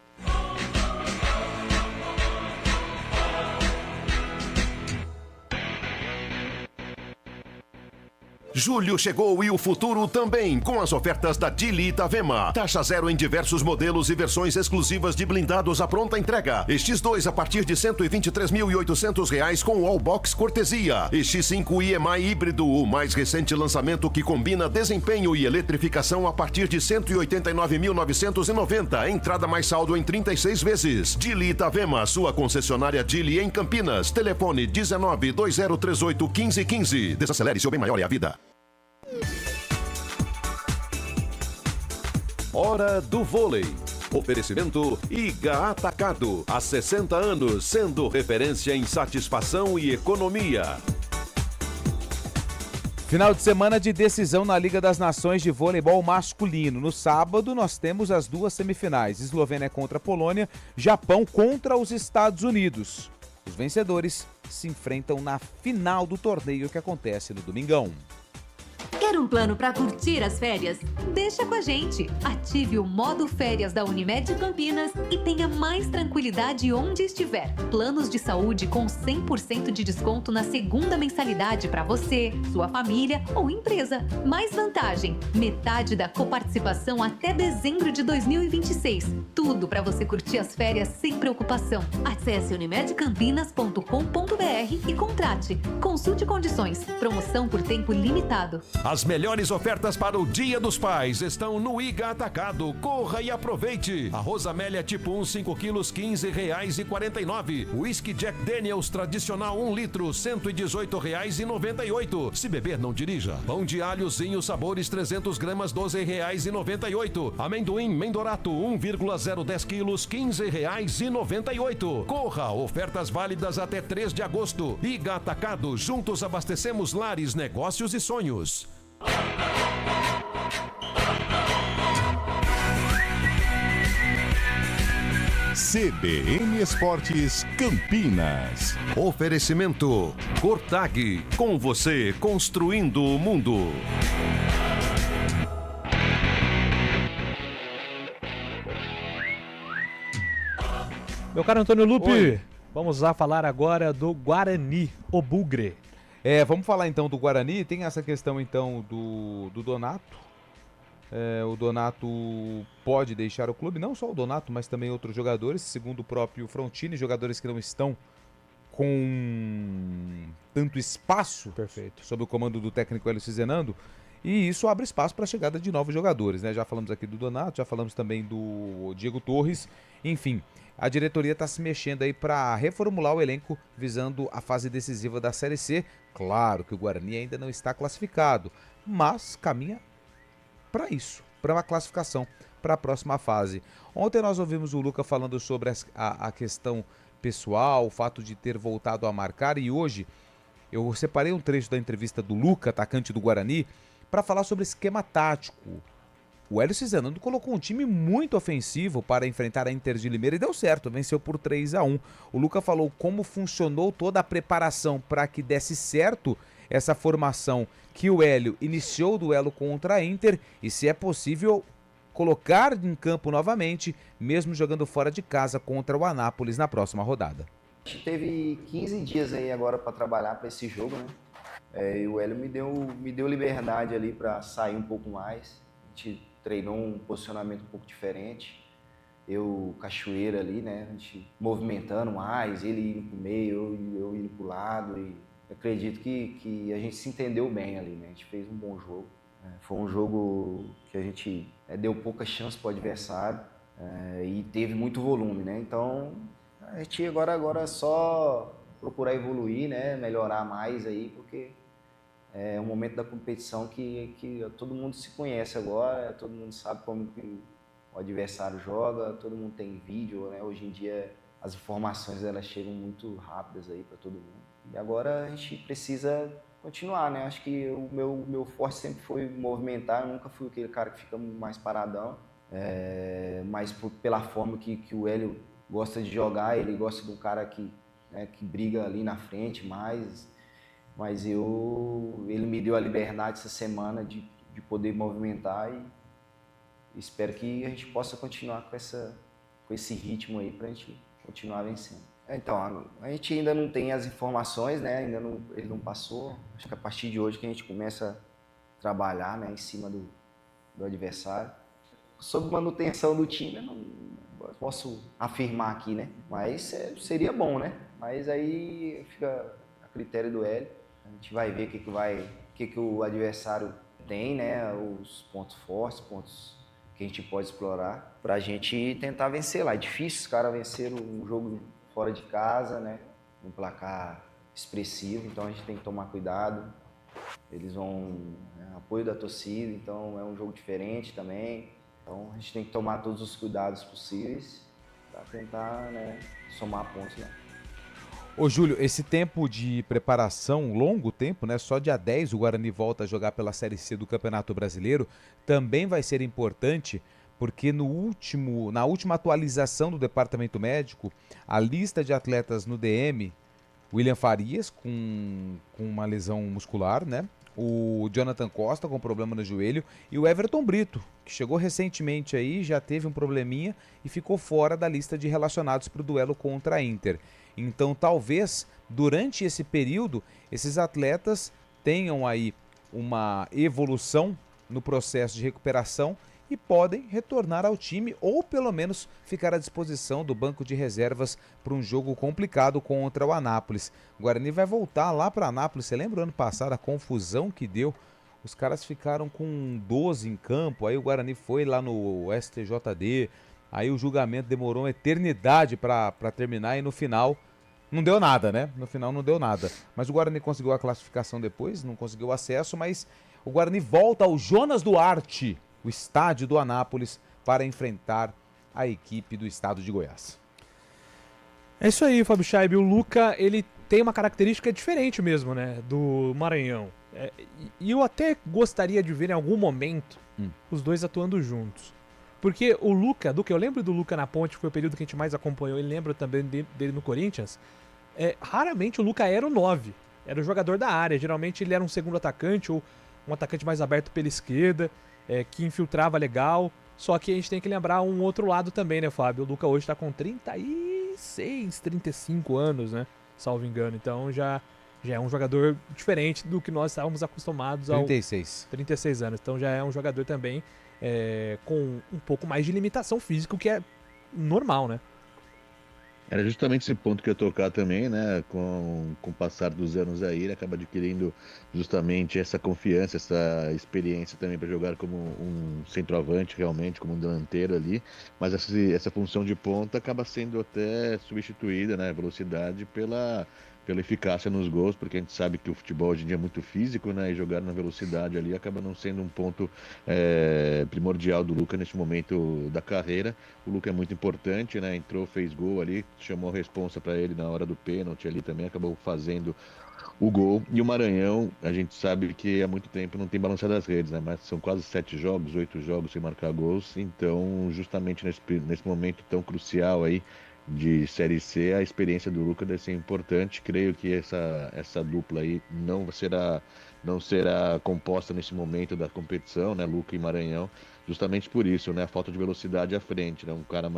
Julho chegou e o futuro também, com as ofertas da Dili Itavema. Taxa zero em diversos modelos e versões exclusivas de blindados à pronta entrega. X2 a partir de R$ 123.800 com Wallbox cortesia. X5 IMI híbrido, o mais recente lançamento que combina desempenho e eletrificação a partir de R$ 189.990. Entrada mais saldo em 36 vezes. Dili Itavema, sua concessionária Dili em Campinas. Telefone 1920381515. Desacelere, seu bem maior é a vida. Hora do vôlei. Oferecimento Iga Atacado. Há 60 anos, sendo referência em satisfação e economia. Final de semana de decisão na Liga das Nações de Vôleibol Masculino. No sábado, nós temos as duas semifinais. Eslovênia contra a Polônia, Japão contra os Estados Unidos. Os vencedores se enfrentam na final do torneio que acontece no domingão. Quer um plano para curtir as férias? Deixa com a gente! Ative o modo férias da Unimed Campinas e tenha mais tranquilidade onde estiver. Planos de saúde com 100% de desconto na segunda mensalidade para você, sua família ou empresa. Mais vantagem, metade da coparticipação até dezembro de 2026. Tudo para você curtir as férias sem preocupação. Acesse unimedcampinas.com.br e contrate. Consulte condições. Promoção por tempo limitado. As melhores ofertas para o Dia dos Pais estão no Iga Atacado. Corra e aproveite. Arroz Amélia tipo 1, 5 quilos, R$15,49. Whisky Jack Daniels tradicional 1 litro, R$118,98. Se beber, não dirija. Pão de alhozinho sabores 300 gramas, R$12,98. Amendoim Mendorato 1,010 quilos, R$15,98. Corra, ofertas válidas até 3 de agosto. Iga Atacado, juntos abastecemos lares, negócios e sonhos. CBN Esportes Campinas. Oferecimento Cortag, com você construindo o mundo. Meu caro Antônio Lupe, Oi. Vamos lá falar agora do Guarani, o Bugre. Vamos falar então do Guarani. Tem essa questão então do Donato. O Donato pode deixar o clube, não só o Donato, mas também outros jogadores, segundo o próprio Frontini, jogadores que não estão com tanto espaço sob o comando do técnico Hélio Cizenando, e isso abre espaço para a chegada de novos jogadores, né? Já falamos aqui do Donato, já falamos também do Diego Torres, enfim, a diretoria está se mexendo aí para reformular o elenco visando a fase decisiva da Série C. Claro que o Guarani ainda não está classificado, mas caminha para isso, para uma classificação para a próxima fase. Ontem nós ouvimos o Luca falando sobre a questão pessoal, o fato de ter voltado a marcar, e hoje eu separei um trecho da entrevista do Luca, atacante do Guarani, para falar sobre esquema tático. O Hélio Cizenando colocou um time muito ofensivo para enfrentar a Inter de Limeira e deu certo, venceu por 3-1. O Luca falou como funcionou toda a preparação para que desse certo essa formação que o Hélio iniciou o duelo contra a Inter e se é possível colocar em campo novamente, mesmo jogando fora de casa contra o Anápolis na próxima rodada. A gente teve 15 dias aí agora para trabalhar para esse jogo, né? E o Hélio me deu liberdade ali para sair um pouco mais. A gente treinou um posicionamento um pouco diferente. Eu, Cachoeira ali, né? A gente movimentando mais, ele indo pro meio, eu indo pro lado. E acredito que a gente se entendeu bem ali, né? A gente fez um bom jogo. Foi um jogo que a gente deu pouca chance pro adversário e teve muito volume, né? Então, a gente agora é só procurar evoluir, né? Melhorar mais aí, porque é um momento da competição que todo mundo se conhece agora, todo mundo sabe como que o adversário joga, todo mundo tem vídeo, né? Hoje em dia as informações elas chegam muito rápidas aí para todo mundo. E agora a gente precisa continuar, né? Acho que o meu forte sempre foi movimentar, eu nunca fui aquele cara que fica mais paradão, mas pela forma que o Hélio gosta de jogar, ele gosta de um cara que briga ali na frente mais. Mas ele me deu a liberdade essa semana de poder movimentar e espero que a gente possa continuar com esse ritmo aí para a gente continuar vencendo. Então, a gente ainda não tem as informações, né? Ele não passou. Acho que a partir de hoje que a gente começa a trabalhar, né, em cima do adversário. Sobre manutenção do time, eu não posso afirmar aqui, né? Mas seria bom, né? Mas aí fica a critério do Hélio. A gente vai ver o que o adversário tem, né? Os pontos fortes, pontos que a gente pode explorar para a gente tentar vencer lá. É difícil os caras vencerem um jogo fora de casa, né? Um placar expressivo, então a gente tem que tomar cuidado. Eles vão apoio da torcida, então é um jogo diferente também. Então a gente tem que tomar todos os cuidados possíveis para tentar, né, somar pontos lá. Ô Júlio, esse tempo de preparação, longo tempo, né? Só dia 10 o Guarani volta a jogar pela Série C do Campeonato Brasileiro, também vai ser importante porque na última atualização do Departamento Médico, a lista de atletas no DM, William Farias com uma lesão muscular, né? O Jonathan Costa com problema no joelho e o Everton Brito, que chegou recentemente aí, já teve um probleminha e ficou fora da lista de relacionados para o duelo contra a Inter. Então, talvez, durante esse período, esses atletas tenham aí uma evolução no processo de recuperação e podem retornar ao time ou, pelo menos, ficar à disposição do banco de reservas para um jogo complicado contra o Anápolis. O Guarani vai voltar lá para Anápolis. Você lembra o ano passado a confusão que deu? Os caras ficaram com 12 em campo, aí o Guarani foi lá no STJD, aí o julgamento demorou uma eternidade para terminar e no final não deu nada, né? No final não deu nada. Mas o Guarani conseguiu a classificação depois, não conseguiu o acesso, mas o Guarani volta ao Jonas Duarte, o estádio do Anápolis, para enfrentar a equipe do estado de Goiás. É isso aí, Fábio Scheib. O Luca, ele tem uma característica diferente mesmo, né? Do Maranhão. E eu até gostaria de ver em algum momento os dois atuando juntos. Porque o Luca, eu lembro do Luca na Ponte, que foi o período que a gente mais acompanhou, e lembro também dele no Corinthians. Raramente o Luca era o 9, era o jogador da área. Geralmente ele era um segundo atacante ou um atacante mais aberto pela esquerda, que infiltrava legal. Só que a gente tem que lembrar um outro lado também, né, Fábio? O Luca hoje tá com 36, 35 anos, né? Salvo engano. Então já é um jogador diferente do que nós estávamos acostumados 36 anos. Então já é um jogador também com um pouco mais de limitação física, o que é normal, né? Era justamente esse ponto que eu ia tocar também, né? Com o passar dos anos aí, ele acaba adquirindo justamente essa confiança, essa experiência também para jogar como um centroavante, realmente, como um delanteiro ali. Mas essa função de ponta acaba sendo até substituída, né? Velocidade pela eficácia nos gols, porque a gente sabe que o futebol hoje em dia é muito físico, né? E jogar na velocidade ali acaba não sendo um ponto primordial do Luca nesse momento da carreira. O Luca é muito importante, né? Entrou, fez gol ali, chamou a responsa para ele na hora do pênalti ali também, acabou fazendo o gol. E o Maranhão, a gente sabe que há muito tempo não tem balançado as redes, né? Mas são quase 8 jogos sem marcar gols. Então, justamente nesse momento tão crucial aí de Série C, a experiência do Luca deve ser importante. Creio que essa dupla aí não será composta nesse momento da competição, né? Luca e Maranhão, justamente por isso, né? A falta de velocidade à frente, né? Um cara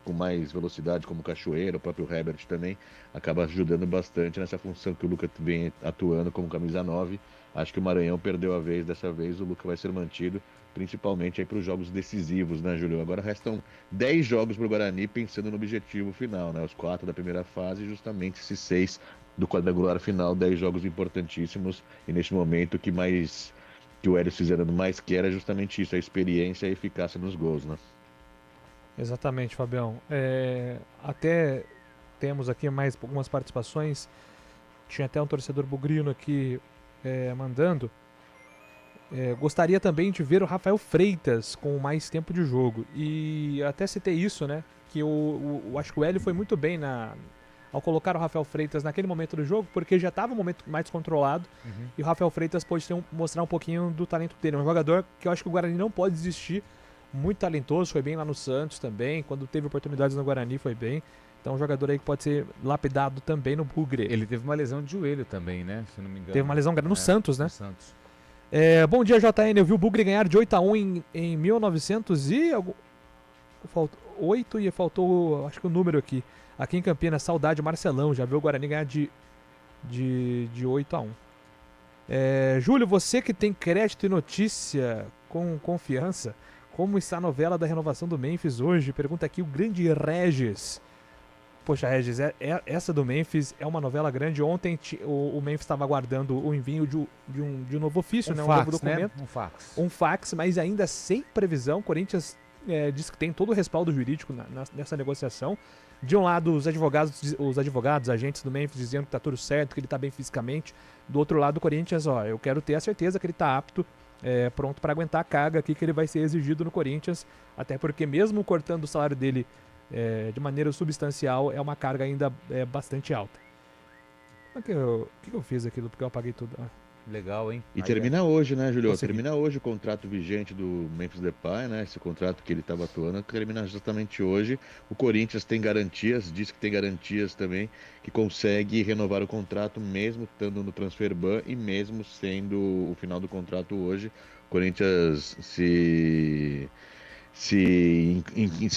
com mais velocidade, como o Cachoeira, o próprio Herbert também, acaba ajudando bastante nessa função que o Luca vem atuando como camisa 9. Acho que o Maranhão perdeu a vez, dessa vez o Luca vai ser mantido, principalmente aí para os jogos decisivos, né, Júlio? Agora restam 10 jogos para o Guarani, pensando no objetivo final, né? Os 4 da primeira fase e justamente esses 6 do quadrangular final, 10 jogos importantíssimos. E neste momento que o Hélio Cizerano mais quer é justamente isso, a experiência e a eficácia nos gols, né? Exatamente, Fabião. Até temos aqui mais algumas participações. Tinha até um torcedor bugrino aqui mandando. Gostaria também de ver o Rafael Freitas com mais tempo de jogo. E até citei isso, né? Que eu acho que o Hélio foi muito bem ao colocar o Rafael Freitas naquele momento do jogo, porque já estava um momento mais controlado. E o Rafael Freitas pôde mostrar um pouquinho do talento dele. É um jogador que eu acho que o Guarani não pode desistir. Muito talentoso, foi bem lá no Santos também. Quando teve oportunidades no Guarani, foi bem. Então, um jogador aí que pode ser lapidado também no Bugre. Ele teve uma lesão de joelho também, né? Se não me engano. Teve uma lesão grave no Santos, né? No Santos. Bom dia, JN. Eu vi o Bugre ganhar de 8-1 em 1908 e faltou, acho que o número aqui. Aqui em Campinas, saudade, Marcelão. Já viu o Guarani ganhar de 8-1. Júlio, você que tem crédito e notícia com confiança, como está a novela da renovação do Memphis hoje? Pergunta aqui o grande Regis. Poxa, Regis, essa do Memphis é uma novela grande. Ontem o Memphis estava aguardando o envio de um novo ofício, né? Um novo documento. Né? Um fax, mas ainda sem previsão. O Corinthians diz que tem todo o respaldo jurídico nessa negociação. De um lado, os advogados, agentes do Memphis dizendo que está tudo certo, que ele está bem fisicamente. Do outro lado, o Corinthians, eu quero ter a certeza que ele está apto, pronto para aguentar a carga aqui que ele vai ser exigido no Corinthians, até porque mesmo cortando o salário dele de maneira substancial, é uma carga ainda bastante alta. O que eu fiz aquilo? Porque eu apaguei tudo. Legal, hein? E termina hoje, né, Julio? Termina hoje o contrato vigente do Memphis Depay, né? Esse contrato que ele estava atuando, termina justamente hoje. O Corinthians tem garantias, diz que tem garantias também, que consegue renovar o contrato mesmo estando no transfer ban e mesmo sendo o final do contrato hoje. O Corinthians se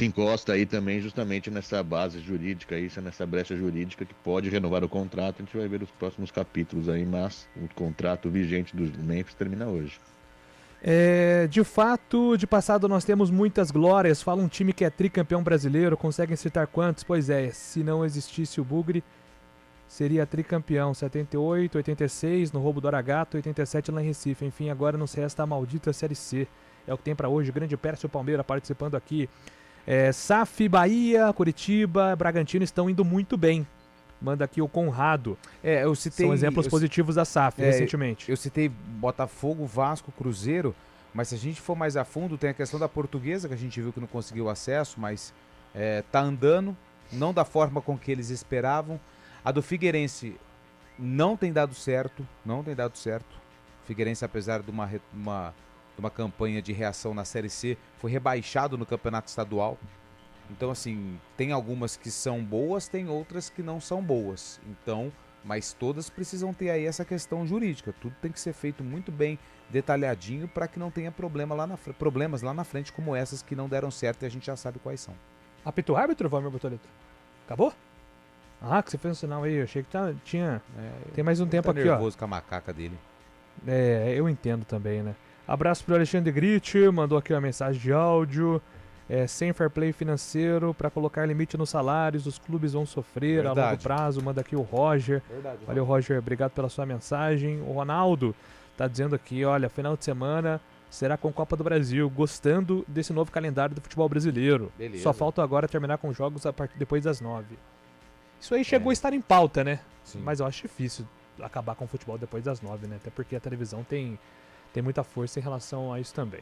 encosta aí também justamente nessa base jurídica, nessa brecha jurídica que pode renovar o contrato. A gente vai ver os próximos capítulos aí, mas o contrato vigente do Memphis termina hoje. De fato, de passado nós temos muitas glórias. Fala um time que é tricampeão brasileiro, conseguem citar quantos? Pois se não existisse o Bugre, seria tricampeão. 78, 86 no roubo do Aragato, 87 lá em Recife. Enfim, agora nos resta a maldita Série C. É o que tem pra hoje. Grande Pércio Palmeira participando aqui. SAF, Bahia, Curitiba, Bragantino estão indo muito bem. Manda aqui o Conrado. São exemplos positivos da SAF recentemente. Eu citei Botafogo, Vasco, Cruzeiro, mas se a gente for mais a fundo, tem a questão da Portuguesa, que a gente viu que não conseguiu acesso, mas tá andando, não da forma com que eles esperavam. A do Figueirense não tem dado certo. Figueirense, apesar de uma uma campanha de reação na Série C, foi rebaixado no Campeonato Estadual. Então, assim, tem algumas que são boas, tem outras que não são boas. Então, mas todas precisam ter aí essa questão jurídica. Tudo tem que ser feito muito bem detalhadinho para que não tenha problemas lá na frente como essas que não deram certo e a gente já sabe quais são. Apita o árbitro, Valmir Bortoleto? Acabou? Ah, que você fez um sinal aí. Eu achei que tinha... tem mais um tempo aqui, ó. Tá nervoso com a macaca dele. Eu entendo também, né? Abraço pro Alexandre Gritti, mandou aqui uma mensagem de áudio. Sem fair play financeiro, para colocar limite nos salários, os clubes vão sofrer a longo prazo. Manda aqui o Roger. Valeu, Roger, obrigado pela sua mensagem. O Ronaldo tá dizendo aqui, olha, final de semana será com Copa do Brasil, gostando desse novo calendário do futebol brasileiro. Beleza. Só falta agora terminar com jogos depois das 9. Isso aí chegou a estar em pauta, né? Sim. Mas eu acho difícil acabar com o futebol depois das 9, né? Até porque a televisão tem muita força em relação a isso também.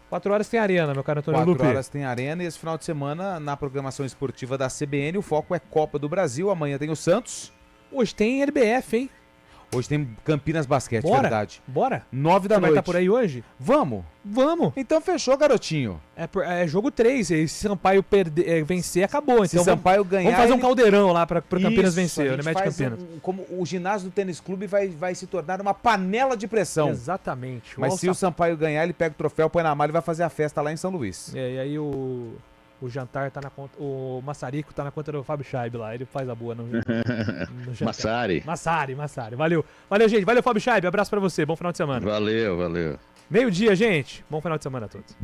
4 horas tem arena, meu caro Antônio Lupe. 4 horas tem arena e esse final de semana, na programação esportiva da CBN, o foco é Copa do Brasil. Amanhã tem o Santos. Hoje tem LBF, hein? Hoje tem Campinas Basquete, Bora, verdade. Bora? 9 da Você noite. vai estar por aí hoje? Vamos. Vamos. Então fechou, garotinho. É jogo 3, e se Sampaio vencer, acabou. Se Então Sampaio ganhar... Vamos fazer um caldeirão lá para Campinas vencer, o Unimed Campinas. Como o ginásio do tênis clube vai se tornar uma panela de pressão. Exatamente. Mas se o Sampaio ganhar, ele pega o troféu, põe na malha e vai fazer a festa lá em São Luís. E aí o jantar tá na conta, o Massarico tá na conta do Fábio Scheibe lá, ele faz a boa no Massari. Massari, valeu, gente, valeu Fábio Scheibe, abraço pra você, bom final de semana. Valeu. 12:00, gente, bom final de semana a todos.